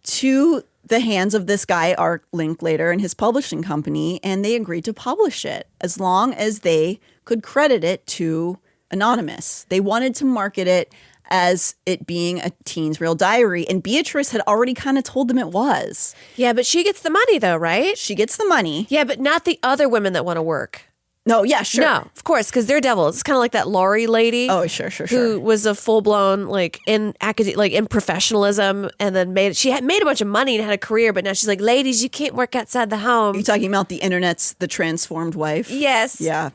to the hands of this guy, Art Linklater, and his publishing company, and they agreed to publish it as long as they could credit it to Anonymous. They wanted to market it as it being a teen's real diary. And Beatrice had already kind of told them it was. Yeah, but she gets the money though, right? She gets the money. Yeah, but not the other women that want to work. No, yeah, sure. No, of course, because they're devils. It's kind of like that Laurie lady. Oh, sure. Who was a full-blown, in professionalism, and then she had made a bunch of money and had a career, but now she's like, ladies, you can't work outside the home. Are you talking about the internet's The Transformed Wife? Yes. Yeah.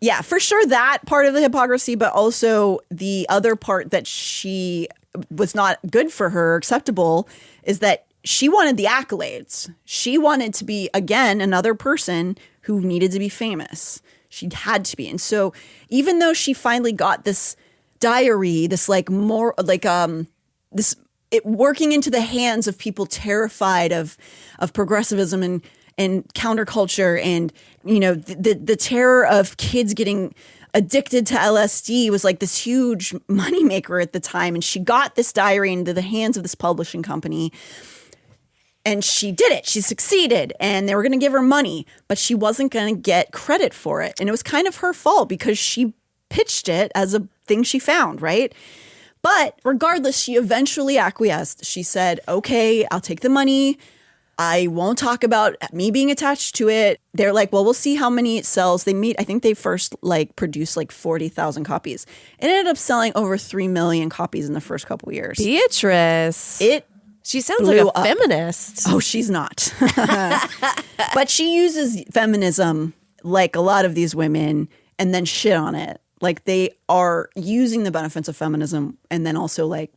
Yeah, for sure that part of the hypocrisy, but also the other part that she was not good for her, acceptable, is that she wanted the accolades. She wanted to be, again, another person who needed to be famous. She had to be. And so even though she finally got this diary, this working into the hands of people terrified of progressivism and counterculture, and the terror of kids getting addicted to LSD was like this huge moneymaker at the time. And she got this diary into the hands of this publishing company. And she did it. She succeeded. And they were going to give her money, but she wasn't going to get credit for it. And it was kind of her fault because she pitched it as a thing she found, right? But regardless, she eventually acquiesced. She said, okay, I'll take the money. I won't talk about me being attached to it. They're like, well, we'll see how many it sells. I think they first like produced like 40,000 copies. It ended up selling over 3 million copies in the first couple of years. Beatrice. She sounds like a feminist. Oh, she's not. But she uses feminism like a lot of these women and then shit on it. Like they are using the benefits of feminism and then also like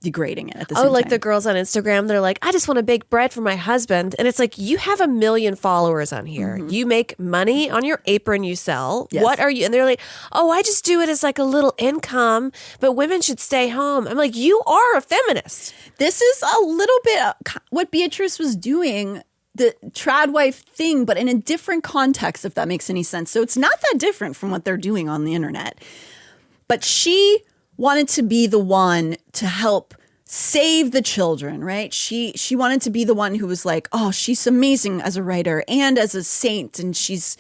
degrading it at the same time. Oh, like the girls on Instagram, they're like, I just want to bake bread for my husband. And it's like, you have 1 million followers on here. Mm-hmm. You make money on your apron you sell. Yes. What are you? And they're like, oh, I just do it as like a little income, but women should stay home. I'm like, you are a feminist. This is a little bit what Beatrice was doing, the trad wife thing, but in a different context, if that makes any sense. So it's not that different from what they're doing on the internet. But she wanted to be the one to help save the children, right? She wanted to be the one who was like, oh, she's amazing as a writer and as a saint, and she's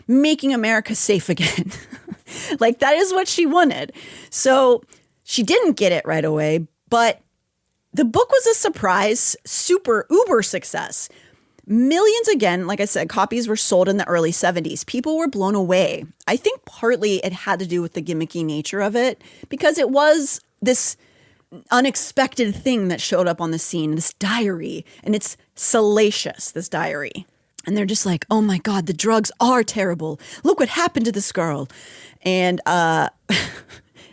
making America safe again. Like that is what she wanted. So she didn't get it right away, but the book was a surprise, super uber success. Millions, again, like I said, copies were sold in the early 70s. People were blown away. I think partly it had to do with the gimmicky nature of it because it was this unexpected thing that showed up on the scene, this diary, and it's salacious, this diary. And they're just like, oh my God, the drugs are terrible. Look what happened to this girl. And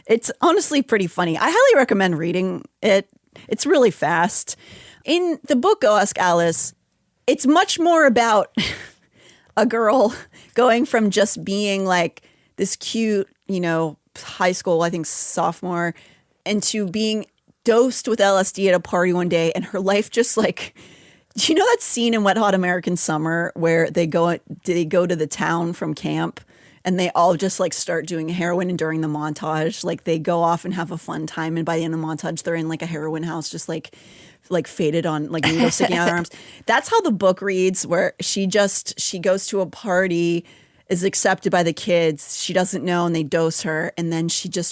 it's honestly pretty funny. I highly recommend reading it. It's really fast. In the book, Go Ask Alice, it's much more about a girl going from just being like this cute, high school, I think sophomore, into being dosed with LSD at a party one day. And her life just like, do you know that scene in Wet Hot American Summer where they go to the town from camp and they all just like start doing heroin, and during the montage, like they go off and have a fun time. And by the end of the montage, they're in like a heroin house, just like faded on, like needles sticking out of their arms. That's how the book reads, where she goes to a party, is accepted by the kids. She doesn't know, and they dose her. And then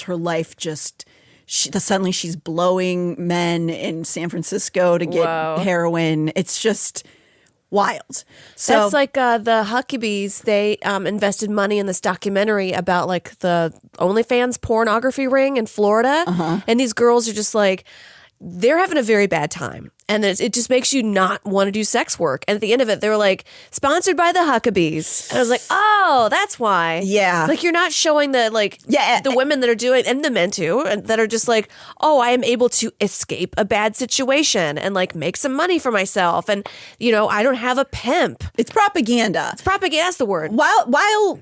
her life suddenly she's blowing men in San Francisco to get heroin. It's just wild. So that's like the Huckabees. They invested money in this documentary about like the OnlyFans pornography ring in Florida. Uh-huh. And these girls are just like, they're having a very bad time. And it just makes you not want to do sex work. And at the end of it, they were like, sponsored by the Huckabees. And I was like, oh, that's why. Yeah. Like, you're not showing the women that are doing, and the men too, and that are just like, oh, I am able to escape a bad situation and like make some money for myself. And, I don't have a pimp. It's propaganda. It's propaganda. That's the word. While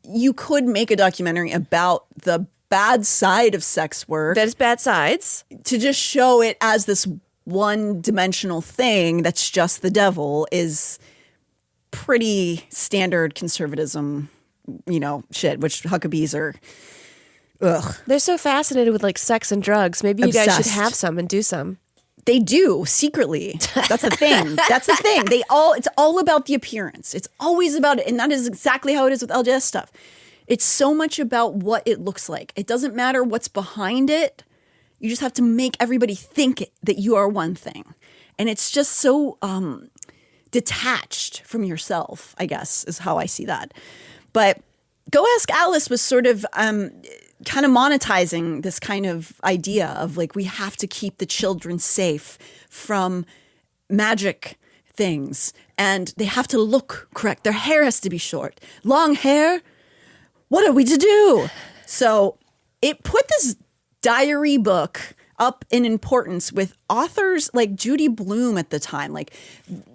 you could make a documentary about the bad side of sex work. That is bad sides. To just show it as this one-dimensional thing that's just the devil is pretty standard conservatism, shit, which Huckabees are, ugh. They're so fascinated with like sex and drugs. Maybe you Obsessed. guys should have some and do some. They do, secretly. That's the thing. That's the thing. It's all about the appearance. It's always about it. And that is exactly how it is with LDS stuff. It's so much about what it looks like. It doesn't matter what's behind it. You just have to make everybody think that you are one thing. And it's just so detached from yourself, I guess, is how I see that. But Go Ask Alice was sort of kind of monetizing this kind of idea of like, we have to keep the children safe from magic things. And they have to look correct. Their hair has to be short. Long hair? What are we to do? So it put this diary book up in importance with authors like Judy Blume at the time. Like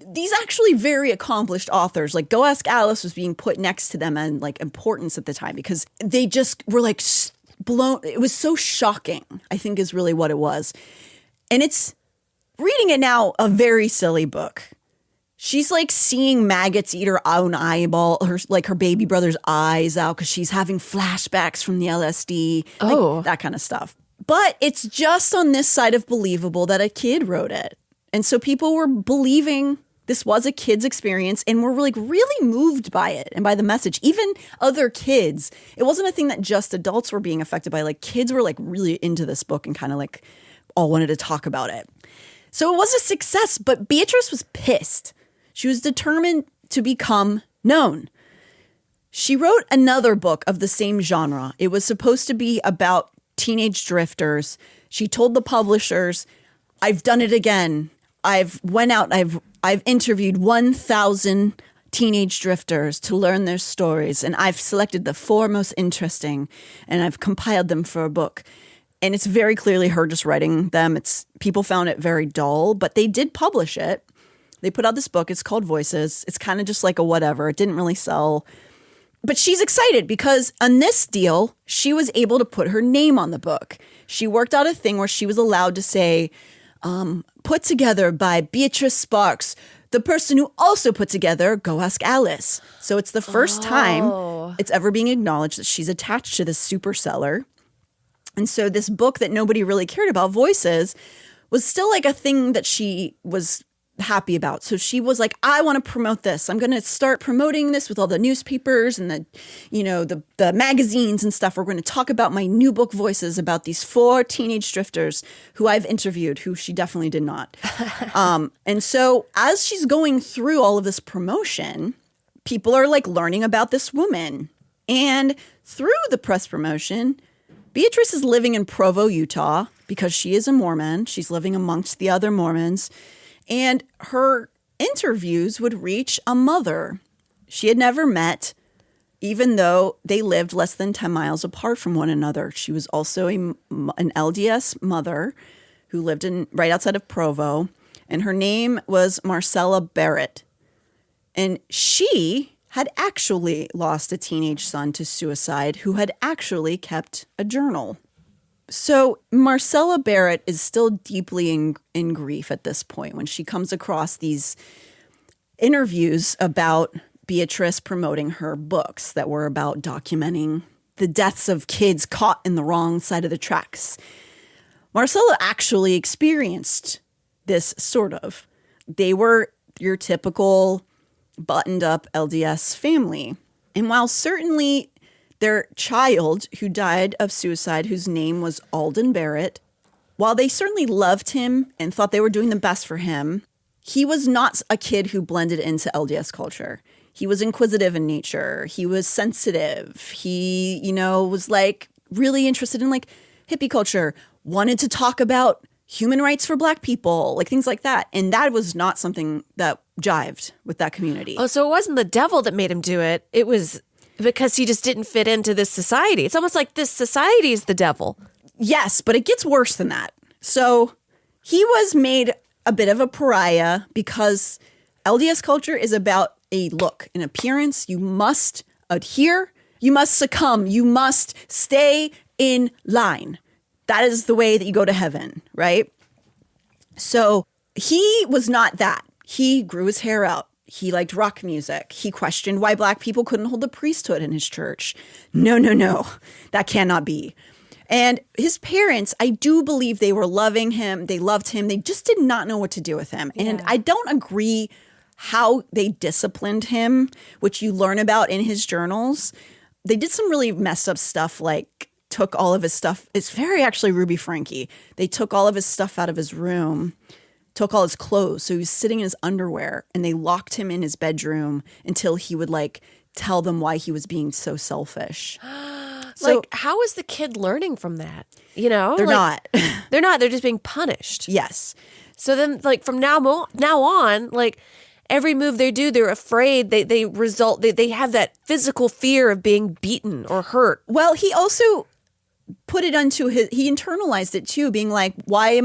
these actually very accomplished authors, like Go Ask Alice was being put next to them and like importance at the time because they just were like blown. It was so shocking, I think is really what it was. And it's reading it now, a very silly book. She's like seeing maggots eat her own eyeball, her baby brother's eyes out because she's having flashbacks from the LSD, like that kind of stuff. But it's just on this side of believable that a kid wrote it. And so people were believing this was a kid's experience and were like really moved by it and by the message. Even other kids. It wasn't a thing that just adults were being affected by. Like kids were like really into this book and kind of like all wanted to talk about it. So it was a success, but Beatrice was pissed. She was determined to become known. She wrote another book of the same genre. It was supposed to be about teenage drifters. She told the publishers, I've done it again. I've interviewed 1,000 teenage drifters to learn their stories, and I've selected the 4 most interesting, and I've compiled them for a book. And it's very clearly her just writing them. People found it very dull, but they did publish it. They put out this book. It's called Voices. It's kind of just like a whatever. It didn't really sell. But she's excited because on this deal, she was able to put her name on the book. She worked out a thing where she was allowed to say, put together by Beatrice Sparks, the person who also put together Go Ask Alice. So it's the first time it's ever being acknowledged that she's attached to this super seller. And so this book that nobody really cared about, Voices, was still like a thing that she was happy about. So she was like, I want to promote this. I'm going to start promoting this with all the newspapers and the magazines and stuff. We're going to talk about my new book, Voices, about these 4 teenage drifters who I've interviewed, who she definitely did not. And so as she's going through all of this promotion, people are like learning about this woman. And through the press promotion, Beatrice is living in Provo, Utah, because she is a Mormon. She's living amongst the other Mormons. And her interviews would reach a mother she had never met, even though they lived less than 10 miles apart from one another. She was also an LDS mother who lived right outside of Provo, and her name was Marcella Barrett. And she had actually lost a teenage son to suicide who had actually kept a journal. So Marcella Barrett is still deeply in grief at this point when she comes across these interviews about Beatrice promoting her books that were about documenting the deaths of kids caught in the wrong side of the tracks. Marcella actually experienced this sort of. They were your typical buttoned up LDS family. And while certainly their child who died of suicide, whose name was Alden Barrett, while they certainly loved him and thought they were doing the best for him, he was not a kid who blended into LDS culture. He was inquisitive in nature. He was sensitive. He, was like really interested in like hippie culture, wanted to talk about human rights for Black people, like things like that. And that was not something that jived with that community. Oh, so it wasn't the devil that made him do it. It was because he just didn't fit into this society. It's almost like this society is the devil. Yes, but it gets worse than that. So he was made a bit of a pariah because LDS culture is about a look, an appearance. You must adhere. You must succumb. You must stay in line. That is the way that you go to heaven, right? So he was not that. He grew his hair out. He liked rock music. He questioned why Black people couldn't hold the priesthood in his church. No. That cannot be. And his parents, I do believe they were loving him. They loved him. They just did not know what to do with him. And I don't agree how they disciplined him, which you learn about in his journals. They did some really messed up stuff, like took all of his stuff. It's very actually Ruby Frankie. They took all of his stuff out of his room, took all his clothes. So he was sitting in his underwear, and they locked him in his bedroom until he would like tell them why he was being so selfish. So like, how is the kid learning from that? They're not. They're not. They're just being punished. Yes. So then, like from now on, like every move they do, they're afraid they have that physical fear of being beaten or hurt. Well, he also put it onto he internalized it too, being like, why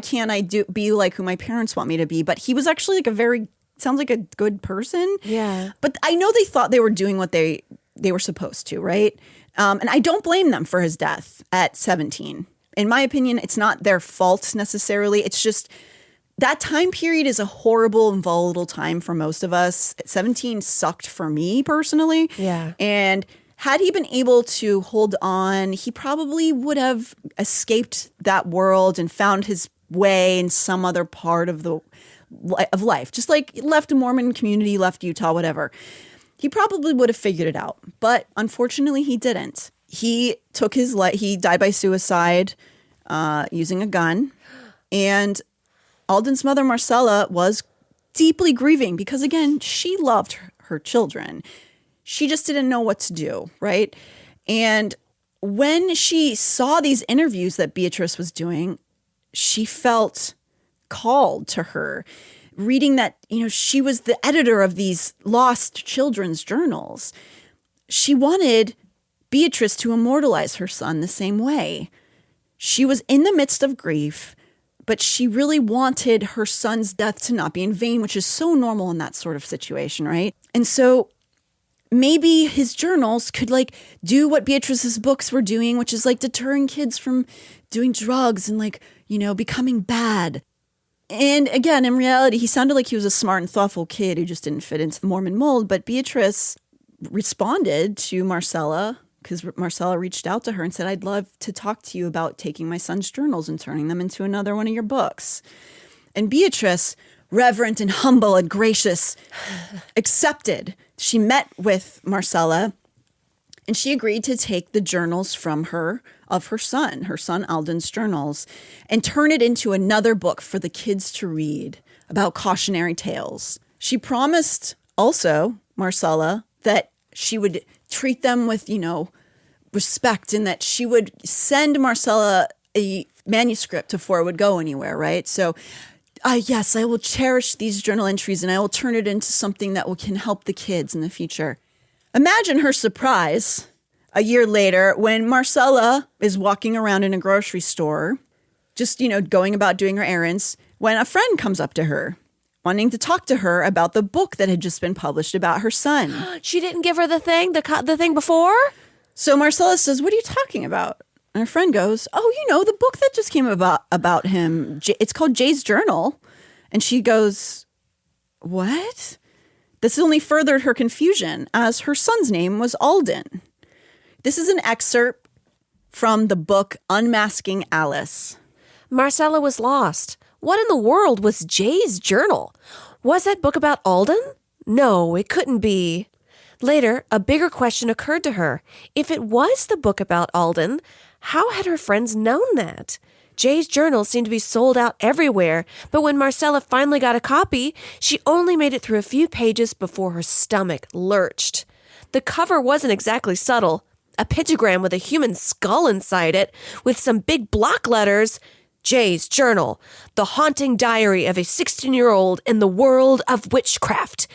can't I be like who my parents want me to be? But he was actually like sounds like a good person. Yeah. But I know they thought they were doing what they were supposed to, right? And I don't blame them for his death at 17. In my opinion, it's not their fault necessarily. It's just that time period is a horrible and volatile time for most of us. 17 sucked for me personally. Yeah. And had he been able to hold on, he probably would have escaped that world and found his way in some other part of life. Just like left a Mormon community, left Utah, whatever. He probably would have figured it out. But unfortunately, he didn't. He took his life. He died by suicide using a gun. And Alden's mother, Marcella, was deeply grieving because, again, she loved her children. She just didn't know what to do, right? And when she saw these interviews that Beatrice was doing, she felt called to her, reading that, she was the editor of these lost children's journals. She wanted Beatrice to immortalize her son the same way. She was in the midst of grief, but she really wanted her son's death to not be in vain, which is so normal in that sort of situation, right? And so maybe his journals could do what Beatrice's books were doing, which is deterring kids from doing drugs and becoming bad. And again, in reality, he sounded like he was a smart and thoughtful kid who just didn't fit into the Mormon mold. But Beatrice responded to Marcella, because Marcella reached out to her and said, I'd love to talk to you about taking my son's journals and turning them into another one of your books. And Beatrice, reverent and humble and gracious, accepted. She met with Marcella, and she agreed to take the journals from her of her son Alden's journals, and turn it into another book for the kids to read about cautionary tales. She promised also, Marcella, that she would treat them with, respect, and that she would send Marcella a manuscript before it would go anywhere, right? So, yes, I will cherish these journal entries and I will turn it into something that can help the kids in the future. Imagine her surprise a year later when Marcella is walking around in a grocery store, just, going about doing her errands, when a friend comes up to her, wanting to talk to her about the book that had just been published about her son. She didn't give her the thing before? So Marcella says, what are you talking about? And her friend goes, the book that just came about him. It's called Jay's Journal. And she goes, what? This only furthered her confusion, as her son's name was Alden. This is an excerpt from the book Unmasking Alice. Marcella was lost. What in the world was Jay's Journal? Was that book about Alden? No, it couldn't be. Later, a bigger question occurred to her. If it was the book about Alden, how had her friends known that? Jay's Journal seemed to be sold out everywhere, but when Marcella finally got a copy, she only made it through a few pages before her stomach lurched. The cover wasn't exactly subtle. A pictogram with a human skull inside it, with some big block letters, Jay's Journal, the haunting diary of a 16-year-old in the world of witchcraft,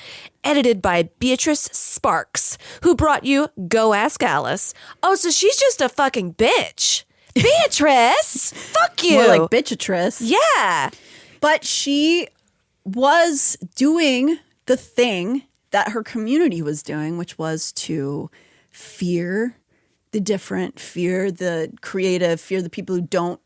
edited by Beatrice Sparks, who brought you Go Ask Alice. Oh, so she's just a fucking bitch. Beatrice! Fuck you! More like bitchatrice. Yeah. But she was doing the thing that her community was doing, which was to fear the different, fear the creative, fear the people who don't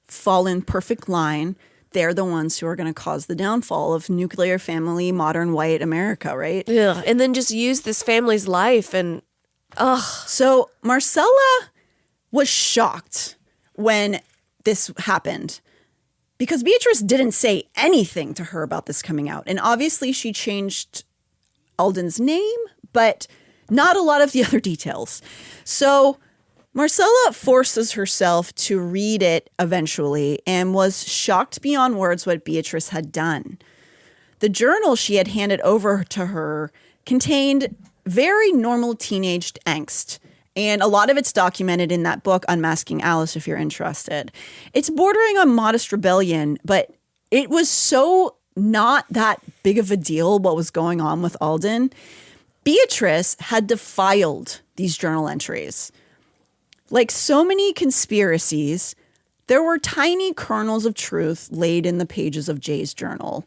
fall in perfect line. They're the ones who are going to cause the downfall of nuclear family, modern white America, right? Ugh. And then just use this family's life and, So Marcella was shocked when this happened because Beatrice didn't say anything to her about this coming out. And obviously she changed Alden's name, but not a lot of the other details. So Marcella forces herself to read it eventually and was shocked beyond words what Beatrice had done. The journal she had handed over to her contained very normal teenage angst, and a lot of it's documented in that book, Unmasking Alice, if you're interested. It's bordering on modest rebellion, but it was so not that big of a deal what was going on with Alden. Beatrice had defiled these journal entries. Like so many conspiracies, there were tiny kernels of truth laid in the pages of Jay's journal.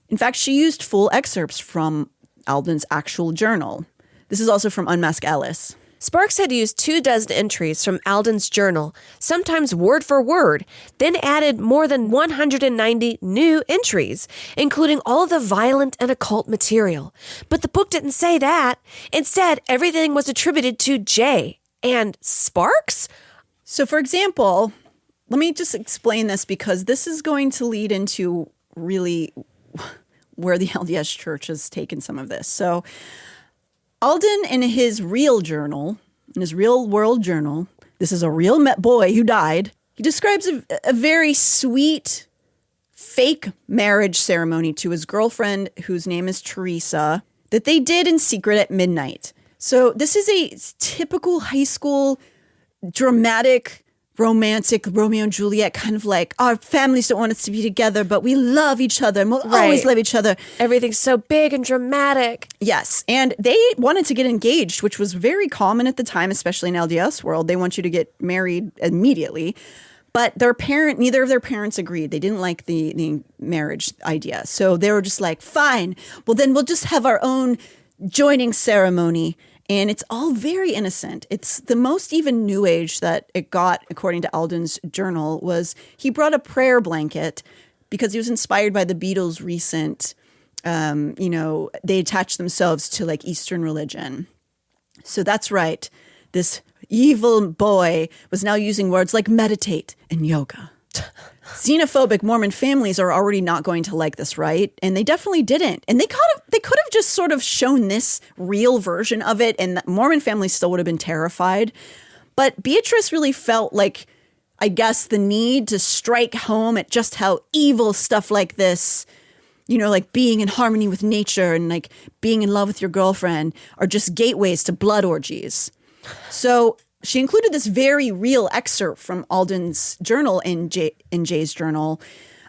In fact, she used full excerpts from Alden's actual journal. This is also from Unmask Alice. Sparks had used 24 entries from Alden's journal, sometimes word for word, then added more than 190 new entries, including all of the violent and occult material. But the book didn't say that. Instead, everything was attributed to Jay. And Sparks? So, for example, let me just explain this because this is going to lead into really where the LDS Church has taken some of this. So, Alden, in his real journal, in his real world journal, this is a real boy who died. He describes a very sweet fake marriage ceremony to his girlfriend, whose name is Teresa, that they did in secret at midnight. So this is a typical high school dramatic, romantic Romeo and Juliet, kind of like our families don't want us to be together, but we love each other and we'll always love each other. Everything's so big and dramatic. Yes. And they wanted to get engaged, which was very common at the time, especially in LDS world. They want you to get married immediately. But neither of their parents agreed. They didn't like the marriage idea. So they were just like, fine, well, then we'll just have our own joining ceremony. And it's all very innocent. It's the most even new age that it got, according to Alden's journal, was he brought a prayer blanket because he was inspired by the Beatles' recent, they attached themselves to like Eastern religion. So that's right. This evil boy was now using words like meditate and yoga. Xenophobic Mormon families are already not going to like this, right? And they definitely didn't. And they could have just sort of shown this real version of it, and the Mormon families still would have been terrified. But Beatrice really felt like, I guess, the need to strike home at just how evil stuff like this, like being in harmony with nature and like being in love with your girlfriend are just gateways to blood orgies. So she included this very real excerpt from Alden's journal in Jay's journal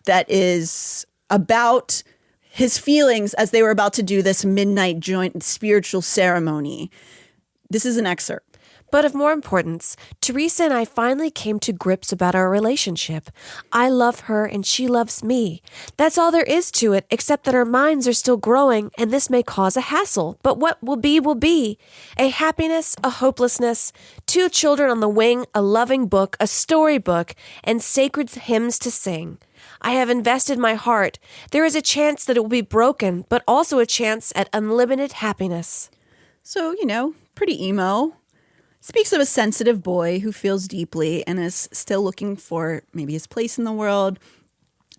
that is about his feelings as they were about to do this midnight joint spiritual ceremony. This is an excerpt. But of more importance, Teresa and I finally came to grips about our relationship. I love her and she loves me. That's all there is to it, except that our minds are still growing and this may cause a hassle. But what will be will be. A happiness, a hopelessness, 2 children on the wing, a loving book, a storybook, and sacred hymns to sing. I have invested my heart. There is a chance that it will be broken, but also a chance at unlimited happiness. So, pretty emo. Speaks of a sensitive boy who feels deeply and is still looking for maybe his place in the world.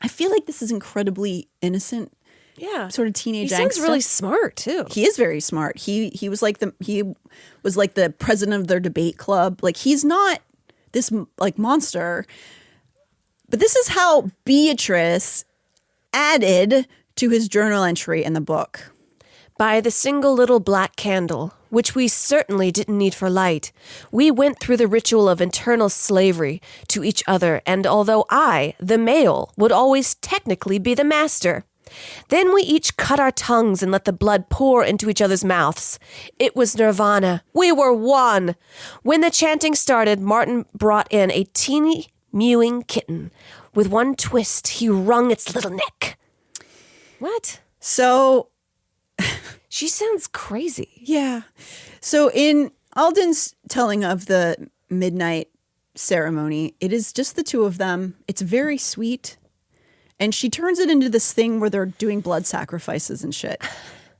I feel like this is incredibly innocent. Yeah. Sort of teenage angst. He seems really smart too. He is very smart. He was like the president of their debate club. Like, he's not this like monster. But this is how Beatrice added to his journal entry in the book. By the single little black candle, which we certainly didn't need for light, we went through the ritual of internal slavery to each other, and although I, the male, would always technically be the master, then we each cut our tongues and let the blood pour into each other's mouths. It was nirvana. We were one. When the chanting started, Martin brought in a teeny mewing kitten. With one twist, he wrung its little neck. What? So... She sounds crazy. Yeah. So in Alden's telling of the midnight ceremony, it is just the 2 of them. It's very sweet. And she turns it into this thing where they're doing blood sacrifices and shit.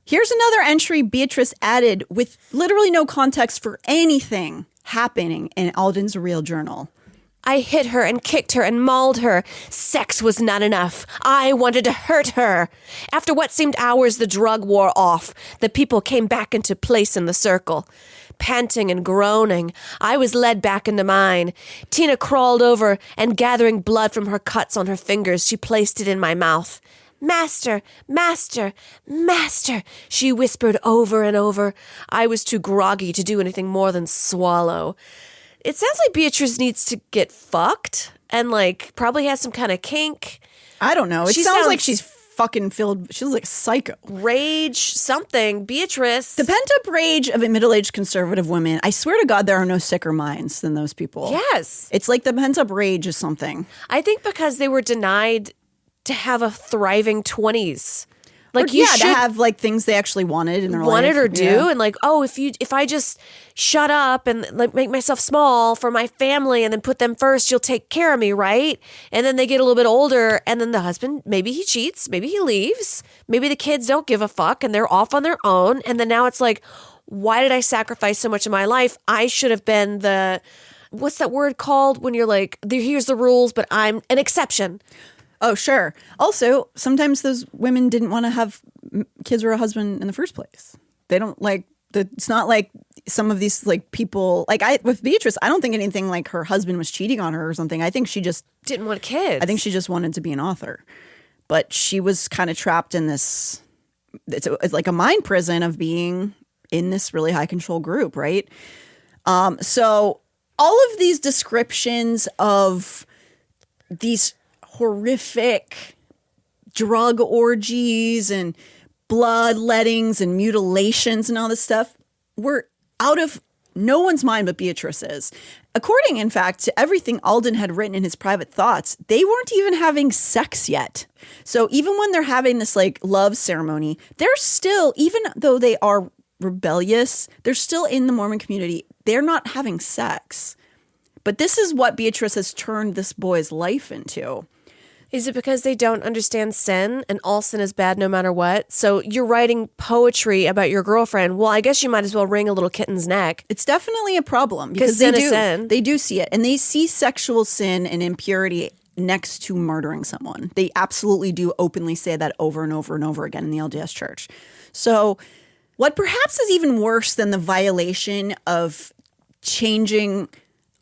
Here's another entry Beatrice added with literally no context for anything happening in Alden's real journal. I hit her and kicked her and mauled her. Sex was not enough. I wanted to hurt her. After what seemed hours, the drug wore off. The people came back into place in the circle. Panting and groaning, I was led back into mine. Tina crawled over, and gathering blood from her cuts on her fingers, she placed it in my mouth. Master, master, master, she whispered over and over. I was too groggy to do anything more than swallow. It sounds like Beatrice needs to get fucked and like probably has some kind of kink. I don't know. It sounds like she's fucking filled. She's like psycho. Rage, something. Beatrice. The pent-up rage of middle-aged conservative women. I swear to God, there are no sicker minds than those people. Yes. It's like the pent-up rage is something. I think because they were denied to have a thriving 20s. Like, to have like things they actually wanted in their life. Wanted or do. And like, oh, if I just shut up and like make myself small for my family and then put them first, you'll take care of me, right? And then they get a little bit older and then the husband, maybe he cheats, maybe he leaves, maybe the kids don't give a fuck and they're off on their own. And then now it's like, why did I sacrifice so much of my life? I should have been what's that word called when you're like, here's the rules, but I'm an exception. Oh, sure. Also, sometimes those women didn't want to have kids or a husband in the first place. They don't it's not like some of these like people, with Beatrice, I don't think anything like her husband was cheating on her or something. I think she just didn't want kids. I think she just wanted to be an author. But she was kind of trapped in this, it's like a mind prison of being in this really high control group, right? So all of these descriptions of these horrific drug orgies and bloodlettings and mutilations and all this stuff were out of no one's mind but Beatrice's. According, in fact, to everything Alden had written in his private thoughts, they weren't even having sex yet. So even when they're having this like love ceremony, they're still, even though they are rebellious, they're still in the Mormon community. They're not having sex. But this is what Beatrice has turned this boy's life into. Is it because they don't understand sin and all sin is bad no matter what? So you're writing poetry about your girlfriend. Well, I guess you might as well wring a little kitten's neck. It's definitely a problem because sin is sin. They do see it. And they see sexual sin and impurity next to murdering someone. They absolutely do openly say that over and over and over again in the LDS church. So what perhaps is even worse than the violation of changing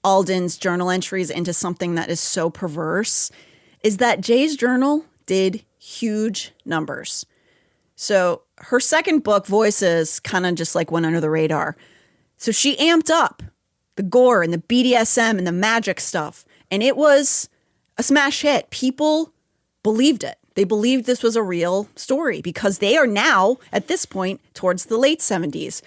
Alden's journal entries into something that is so perverse is that Jay's journal did huge numbers. So her second book, Voices, kind of just like went under the radar. So she amped up the gore and the BDSM and the magic stuff. And it was a smash hit. People believed it. They believed this was a real story because they are now, at this point, towards the late 70s,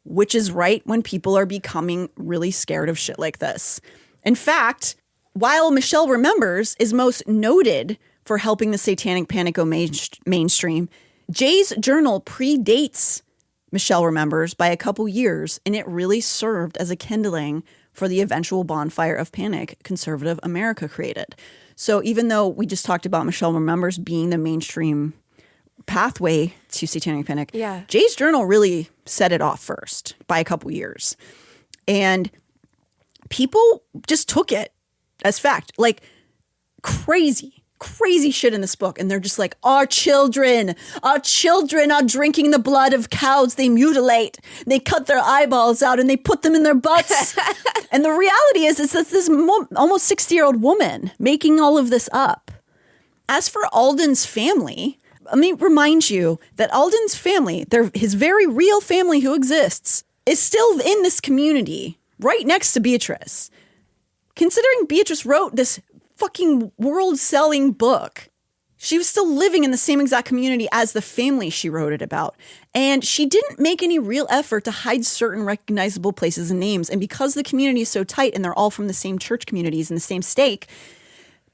which is right when people are becoming really scared of shit like this. In fact, while Michelle Remembers is most noted for helping the Satanic Panic go mainstream, Jay's journal predates Michelle Remembers by a couple years, and it really served as a kindling for the eventual bonfire of panic conservative America created. So even though we just talked about Michelle Remembers being the mainstream pathway to Satanic Panic, Jay's journal really set it off first by a couple years. And people just took it as fact, like crazy shit in this book. And they're just like, our children are drinking the blood of cows they mutilate. They cut their eyeballs out and they put them in their butts. And the reality is that this almost 60-year-old woman making all of this up. As for Alden's family, let me remind you that Alden's family, his very real family who exists, is still in this community right next to Beatrice. Considering Beatrice wrote this fucking world-selling book, she was still living in the same exact community as the family she wrote it about. And she didn't make any real effort to hide certain recognizable places and names. And because the community is so tight and they're all from the same church communities in the same stake,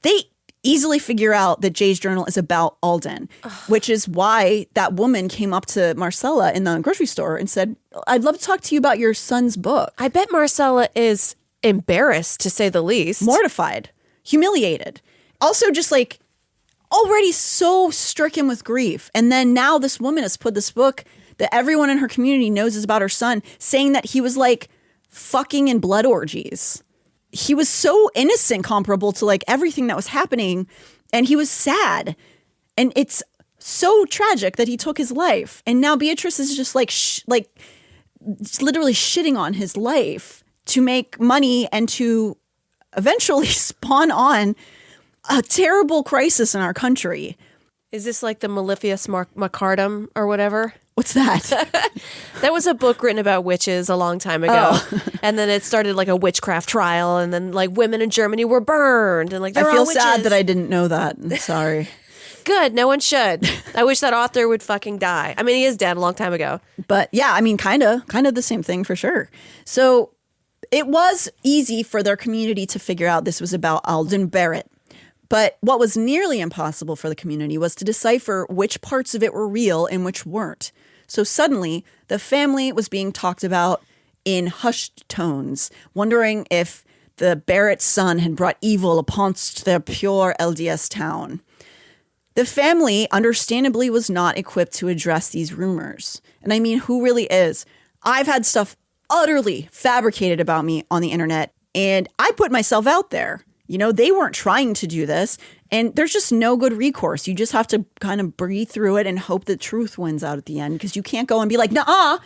they easily figure out that Jay's journal is about Alden, which is why that woman came up to Marcella in the grocery store and said, I'd love to talk to you about your son's book. I bet Marcella is embarrassed, to say the least. Mortified, humiliated. Also just like already so stricken with grief. And then now this woman has put this book that everyone in her community knows is about her son, saying that he was like fucking in blood orgies. He was so innocent, comparable to like everything that was happening. And he was sad. And it's so tragic that he took his life. And now Beatrice is just like literally shitting on his life to make money and to eventually spawn on a terrible crisis in our country. Is this like the Malefius Macardum or whatever? What's that? That was a book written about witches a long time ago. Oh. And then it started like a witchcraft trial, and then like women in Germany were burned, and like I feel sad that I didn't know that. I'm sorry. Good. No one should. I wish that author would fucking die. I mean, he is dead a long time ago. But yeah, I mean, kind of the same thing for sure. So it was easy for their community to figure out this was about Alden Barrett. But what was nearly impossible for the community was to decipher which parts of it were real and which weren't. So suddenly, the family was being talked about in hushed tones, wondering if the Barrett son had brought evil upon their pure LDS town. The family, understandably, was not equipped to address these rumors. And I mean, who really is? I've had stuff utterly fabricated about me on the internet, and I put myself out there. You know, they weren't trying to do this, and there's just no good recourse. You just have to kind of breathe through it and hope the truth wins out at the end, because you can't go and be like, nah,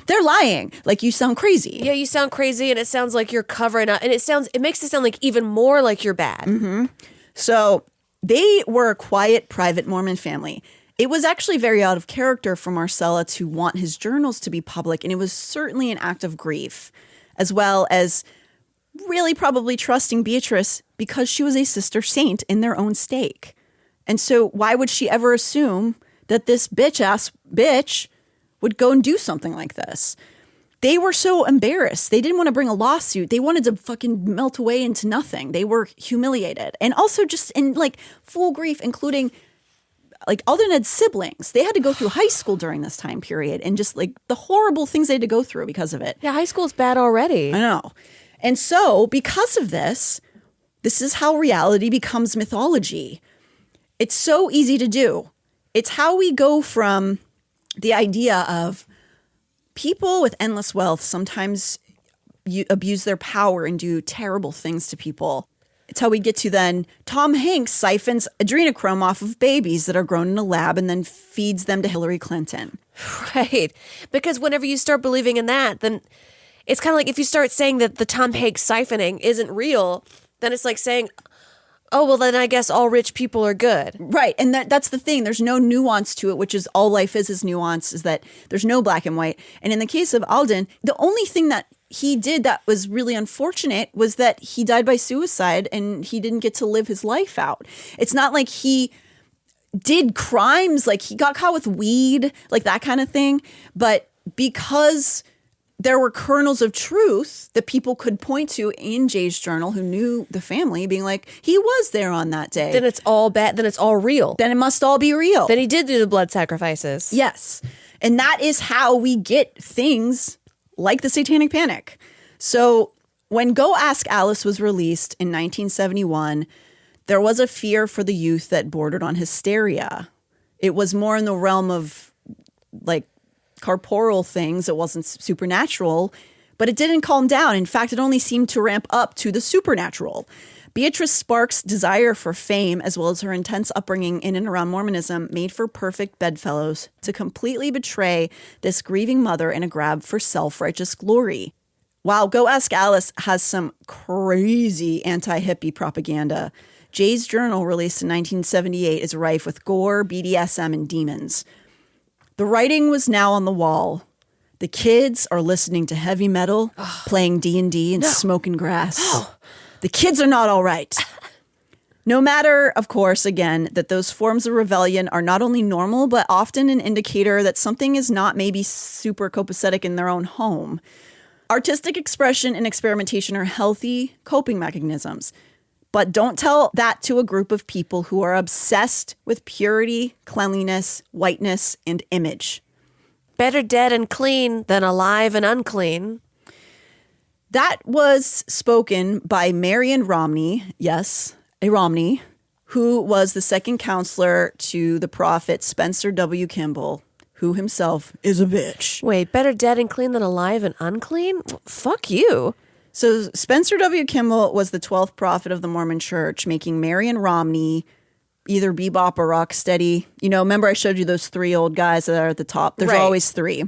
they're lying. Like, you sound crazy. Yeah, you sound crazy, and it sounds like you're covering up, and it makes it sound like even more like you're bad. Mm-hmm. So They were a quiet, private Mormon family. It was actually very out of character for Marcella to want his journals to be public, and it was certainly an act of grief, as well as really probably trusting Beatrice because she was a sister saint in their own stake. And so why would she ever assume that this bitch would go and do something like this? They were so embarrassed. They didn't want to bring a lawsuit. They wanted to fucking melt away into nothing. They were humiliated. And also just in like full grief, including like Alden had siblings. They had to go through high school during this time period and just like the horrible things they had to go through because of it. Yeah, high school's bad already. I know. And so because of this is how reality becomes mythology. It's so easy to do. It's how we go from the idea of people with endless wealth sometimes abuse their power and do terrible things to people. It's how we get to then Tom Hanks siphons adrenochrome off of babies that are grown in a lab and then feeds them to Hillary Clinton. Right. Because whenever you start believing in that, then it's kind of like if you start saying that the Tom Hanks siphoning isn't real, then it's like saying, oh, well, then I guess all rich people are good. Right. And that's the thing. There's no nuance to it, which is all life is nuance, is that there's no black and white. And in the case of Alden, the only thing that he did that was really unfortunate was that he died by suicide and he didn't get to live his life out. It's not like he did crimes, like he got caught with weed, like that kind of thing. But because there were kernels of truth that people could point to in Jay's journal who knew the family being like, he was there on that day. Then it's all bad. Then it's all real. Then it must all be real. Then he did do the blood sacrifices. Yes. And that is how we get things like the Satanic Panic. So when Go Ask Alice was released in 1971, there was a fear for the youth that bordered on hysteria. It was more in the realm of like corporeal things. It wasn't supernatural, but it didn't calm down. In fact, it only seemed to ramp up to the supernatural. Beatrice Sparks' desire for fame, as well as her intense upbringing in and around Mormonism, made for perfect bedfellows to completely betray this grieving mother in a grab for self-righteous glory. While Go Ask Alice has some crazy anti-hippie propaganda, Jay's journal, released in 1978, is rife with gore, BDSM, and demons. The writing was now on the wall. The kids are listening to heavy metal, playing D&D, and smoking grass. The kids are not all right. No matter, of course, again, that those forms of rebellion are not only normal, but often an indicator that something is not maybe super copacetic in their own home. Artistic expression and experimentation are healthy coping mechanisms. But don't tell that to a group of people who are obsessed with purity, cleanliness, whiteness, and image. Better dead and clean than alive and unclean. That was spoken by Marion Romney, yes, a Romney, who was the second counselor to the prophet Spencer W. Kimball, who himself is a bitch. Wait, better dead and clean than alive and unclean? Fuck you. So Spencer W. Kimball was the 12th prophet of the Mormon Church, making Marion Romney either bebop or rock steady. You know, remember I showed you those three old guys that are at the top? There's always three.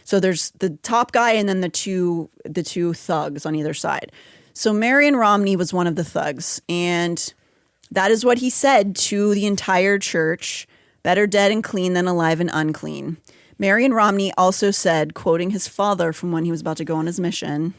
So there's the top guy and then the two thugs on either side. So Marion Romney was one of the thugs. And that is what he said to the entire church: better dead and clean than alive and unclean. Marion Romney also said, quoting his father from when he was about to go on his mission,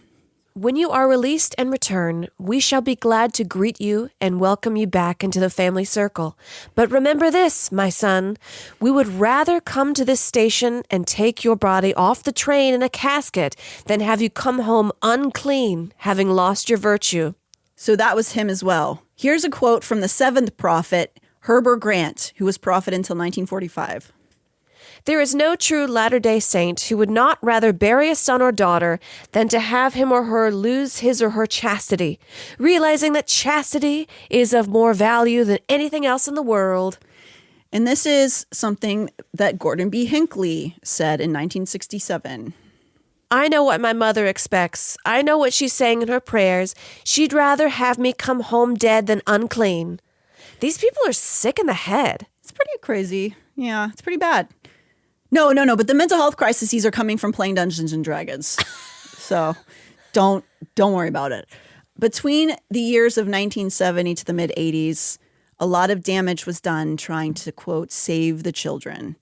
"When you are released and return, we shall be glad to greet you and welcome you back into the family circle. But remember this, my son, we would rather come to this station and take your body off the train in a casket than have you come home unclean, having lost your virtue." So that was him as well. Here's a quote from the seventh prophet, Heber Grant, who was prophet until 1945. "There is no true Latter-day Saint who would not rather bury a son or daughter than to have him or her lose his or her chastity, realizing that chastity is of more value than anything else in the world." And this is something that Gordon B. Hinckley said in 1967. "I know what my mother expects. I know what she's saying in her prayers. She'd rather have me come home dead than unclean." These people are sick in the head. It's pretty crazy. Yeah, it's pretty bad. No, but the mental health crises are coming from playing Dungeons and Dragons. So don't worry about it. Between the years of 1970 to the mid-'80s, A lot of damage was done trying to, quote, save the children.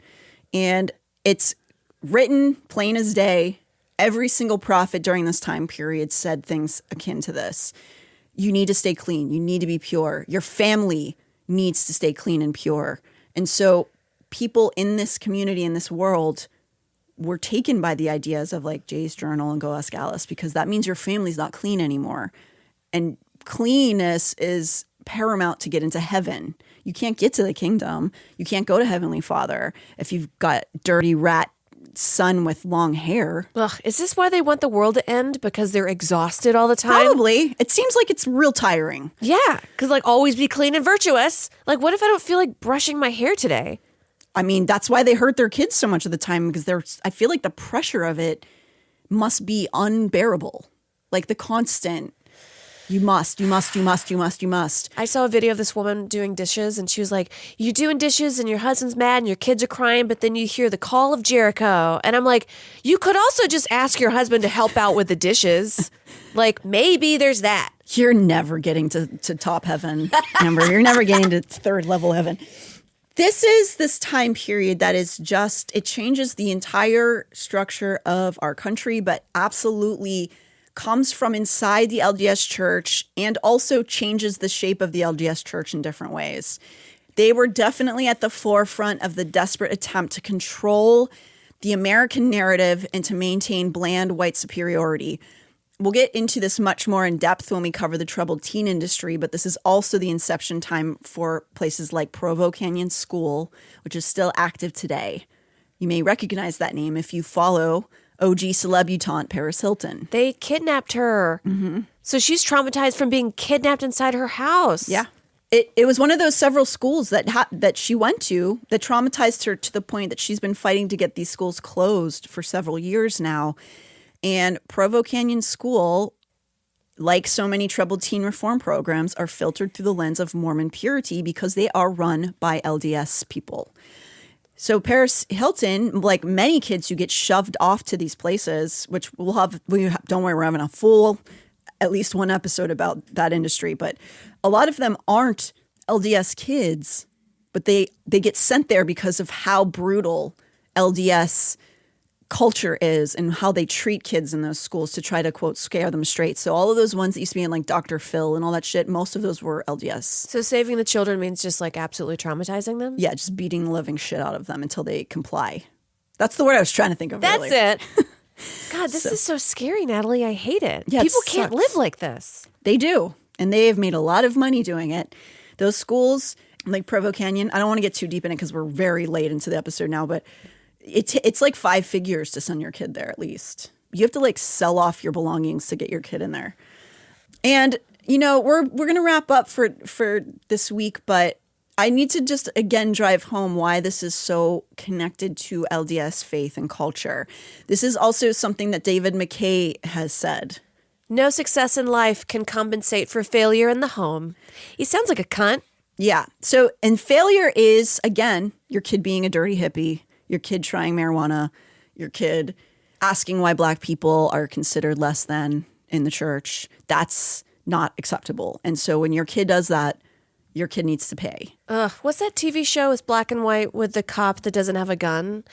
And it's written plain as day. Every single prophet during this time period said things akin to this. You need to stay clean. You need to be pure. Your family needs to stay clean and pure. And so people in this community, in this world, were taken by the ideas of like Jay's Journal and Go Ask Alice, because that means your family's not clean anymore. And cleanness is paramount to get into heaven. You can't get to the kingdom. You can't go to Heavenly Father if you've got dirty rat son with long hair. Ugh, is this why they want the world to end? Because they're exhausted all the time? Probably. It seems like it's real tiring. Yeah, because like always be clean and virtuous. Like what if I don't feel like brushing my hair today? I mean, that's why they hurt their kids so much of the time, because I feel like the pressure of it must be unbearable. Like the constant, you must. I saw a video of this woman doing dishes, and she was like, you're doing dishes and your husband's mad and your kids are crying, but then you hear the call of Jericho. And I'm like, you could also just ask your husband to help out with the dishes. Like maybe there's that. You're never getting to top heaven, Amber. You're never getting to third level heaven. This is this time period that is just, it changes the entire structure of our country, but absolutely comes from inside the LDS church and also changes the shape of the LDS church in different ways. They were definitely at the forefront of the desperate attempt to control the American narrative and to maintain bland white superiority. We'll get into this much more in depth when we cover the troubled teen industry, but this is also the inception time for places like Provo Canyon School, which is still active today. You may recognize that name if you follow OG celebutante Paris Hilton. They kidnapped her. Mm-hmm. So she's traumatized from being kidnapped inside her house. Yeah. It was one of those several schools that she went to that traumatized her to the point that she's been fighting to get these schools closed for several years now. And Provo Canyon School, like so many troubled teen reform programs, are filtered through the lens of Mormon purity because they are run by LDS people. So Paris Hilton, like many kids who get shoved off to these places, which don't worry, we're having a full, at least one episode about that industry. But a lot of them aren't LDS kids, but they get sent there because of how brutal LDS culture is and how they treat kids in those schools to try to, quote, scare them straight. So all of those ones that used to be in like Dr. Phil and all that shit, most of those were LDS. So saving the children means just like absolutely traumatizing them? Yeah, just beating the living shit out of them until they comply. That's the word I was trying to think of That's earlier. it. God, this is so scary, Natalie. I hate it. Yeah, People it can't sucks. live like this. They do. And they have made a lot of money doing it. Those schools, like Provo Canyon, I don't want to get too deep in it because we're very late into the episode now, but it's like 5 figures to send your kid there at least. You have to like sell off your belongings to get your kid in there. And, you know, we're going to wrap up for this week, but I need to just again drive home why this is so connected to LDS faith and culture. This is also something that David McKay has said. No success in life can compensate for failure in the home. He sounds like a cunt. Yeah. So, and failure is, again, your kid being a dirty hippie, your kid trying marijuana, your kid asking why black people are considered less than in the church. That's not acceptable. And so when your kid does that, your kid needs to pay. What's that TV show? It's black and white with the cop that doesn't have a gun.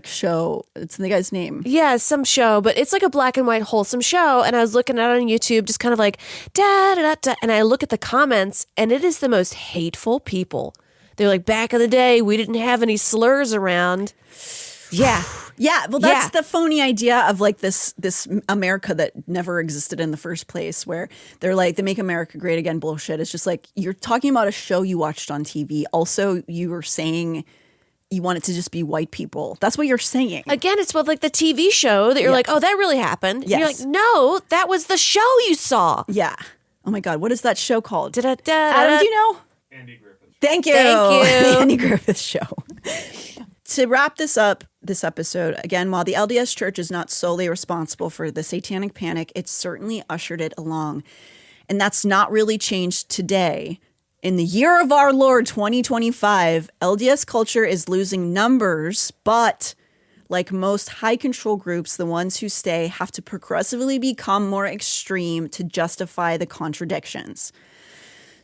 Show. It's the guy's name. Yeah, some show, but it's like a black and white wholesome show. And I was looking at it on YouTube, just kind of like and I look at the comments, and it is the most hateful people. They're like, back in the day, we didn't have any slurs around. Yeah. Yeah, well, that's the phony idea of like this America that never existed in the first place, where they're like, they make America great again bullshit. It's just like, you're talking about a show you watched on TV. Also, you were saying you want it to just be white people. That's what you're saying. Again, it's with like the TV show that you're like, oh, that really happened. Yes. You're like, no, that was the show you saw. Yeah. Oh my God, what is that show called? Adam, do you know? Andy Griffith. Thank you. Thank you. Andy Griffith Show. To wrap this up, this episode, again, while the LDS Church is not solely responsible for the Satanic Panic, it certainly ushered it along. And that's not really changed today. In the year of our Lord, 2025, LDS culture is losing numbers, but like most high control groups, the ones who stay have to progressively become more extreme to justify the contradictions.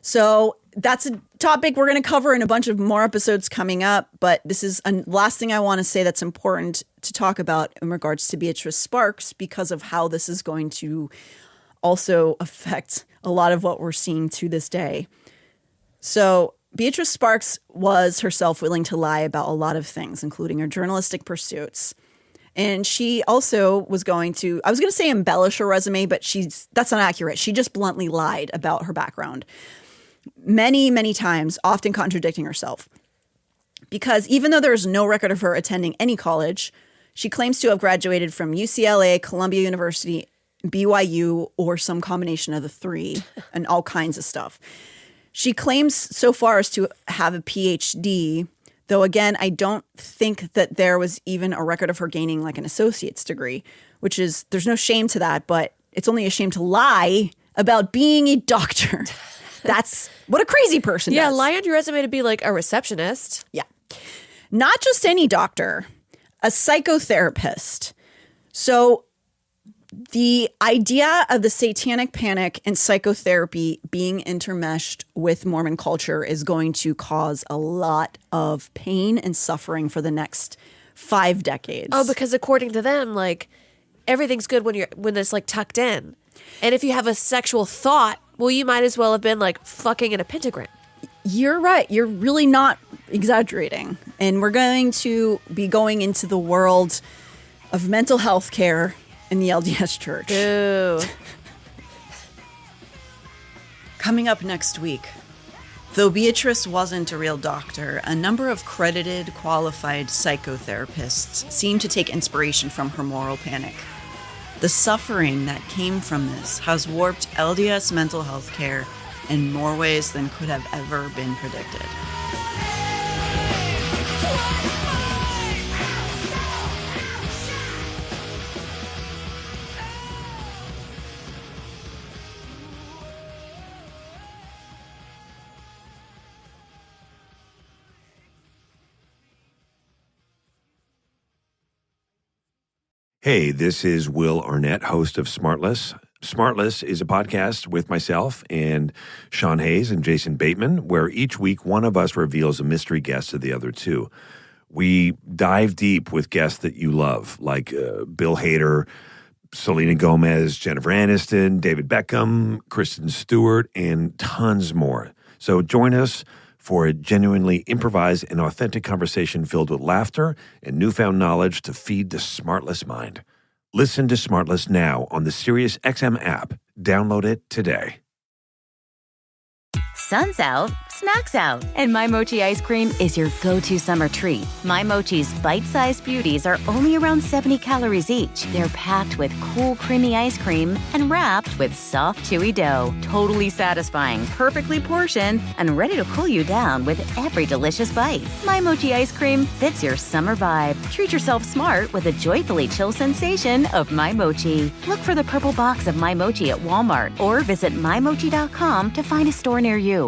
So that's a topic we're going to cover in a bunch of more episodes coming up. But this is a last thing I want to say that's important to talk about in regards to Beatrice Sparks, because of how this is going to also affect a lot of what we're seeing to this day. So Beatrice Sparks was herself willing to lie about a lot of things, including her journalistic pursuits. And she also was going to, I was going to say embellish her resume, but that's not accurate. She just bluntly lied about her background. Many, many times, often contradicting herself. Because even though there is no record of her attending any college, she claims to have graduated from UCLA, Columbia University, BYU, or some combination of the three, and all kinds of stuff. She claims so far as to have a PhD, though again, I don't think that there was even a record of her gaining like an associate's degree, which is, there's no shame to that, but it's only a shame to lie about being a doctor. That's what a crazy person does. Yeah, lie on your resume to be like a receptionist. Yeah. Not just any doctor, a psychotherapist. So the idea of the Satanic Panic and psychotherapy being intermeshed with Mormon culture is going to cause a lot of pain and suffering for the next 5 decades. Oh, because according to them, like, everything's good when it's like tucked in. And if you have a sexual thought, well, you might as well have been like fucking in a pentagram. You're right. You're really not exaggerating. And we're going to be going into the world of mental health care in the LDS Church. Ooh. Coming up next week. Though Beatrice wasn't a real doctor, a number of credited, qualified psychotherapists seem to take inspiration from her moral panic. The suffering that came from this has warped LDS mental health care in more ways than could have ever been predicted. Hey, this is Will Arnett, host of Smartless. Smartless is a podcast with myself and Sean Hayes and Jason Bateman, where each week one of us reveals a mystery guest to the other two. We dive deep with guests that you love, like Bill Hader, Selena Gomez, Jennifer Aniston, David Beckham, Kristen Stewart, and tons more. So join us for a genuinely improvised and authentic conversation filled with laughter and newfound knowledge to feed the smartless mind. Listen to Smartless now on the SiriusXM app. Download it today. Sun's out, snack's out, and My Mochi ice cream is your go-to summer treat. My Mochi's bite-sized beauties are only around 70 calories each. They're packed with cool, creamy ice cream and wrapped with soft, chewy dough. Totally satisfying, perfectly portioned, and ready to cool you down with every delicious bite. My Mochi ice cream fits your summer vibe. Treat yourself smart with a joyfully chill sensation of My Mochi. Look for the purple box of My Mochi at Walmart or visit mymochi.com to find a store near you.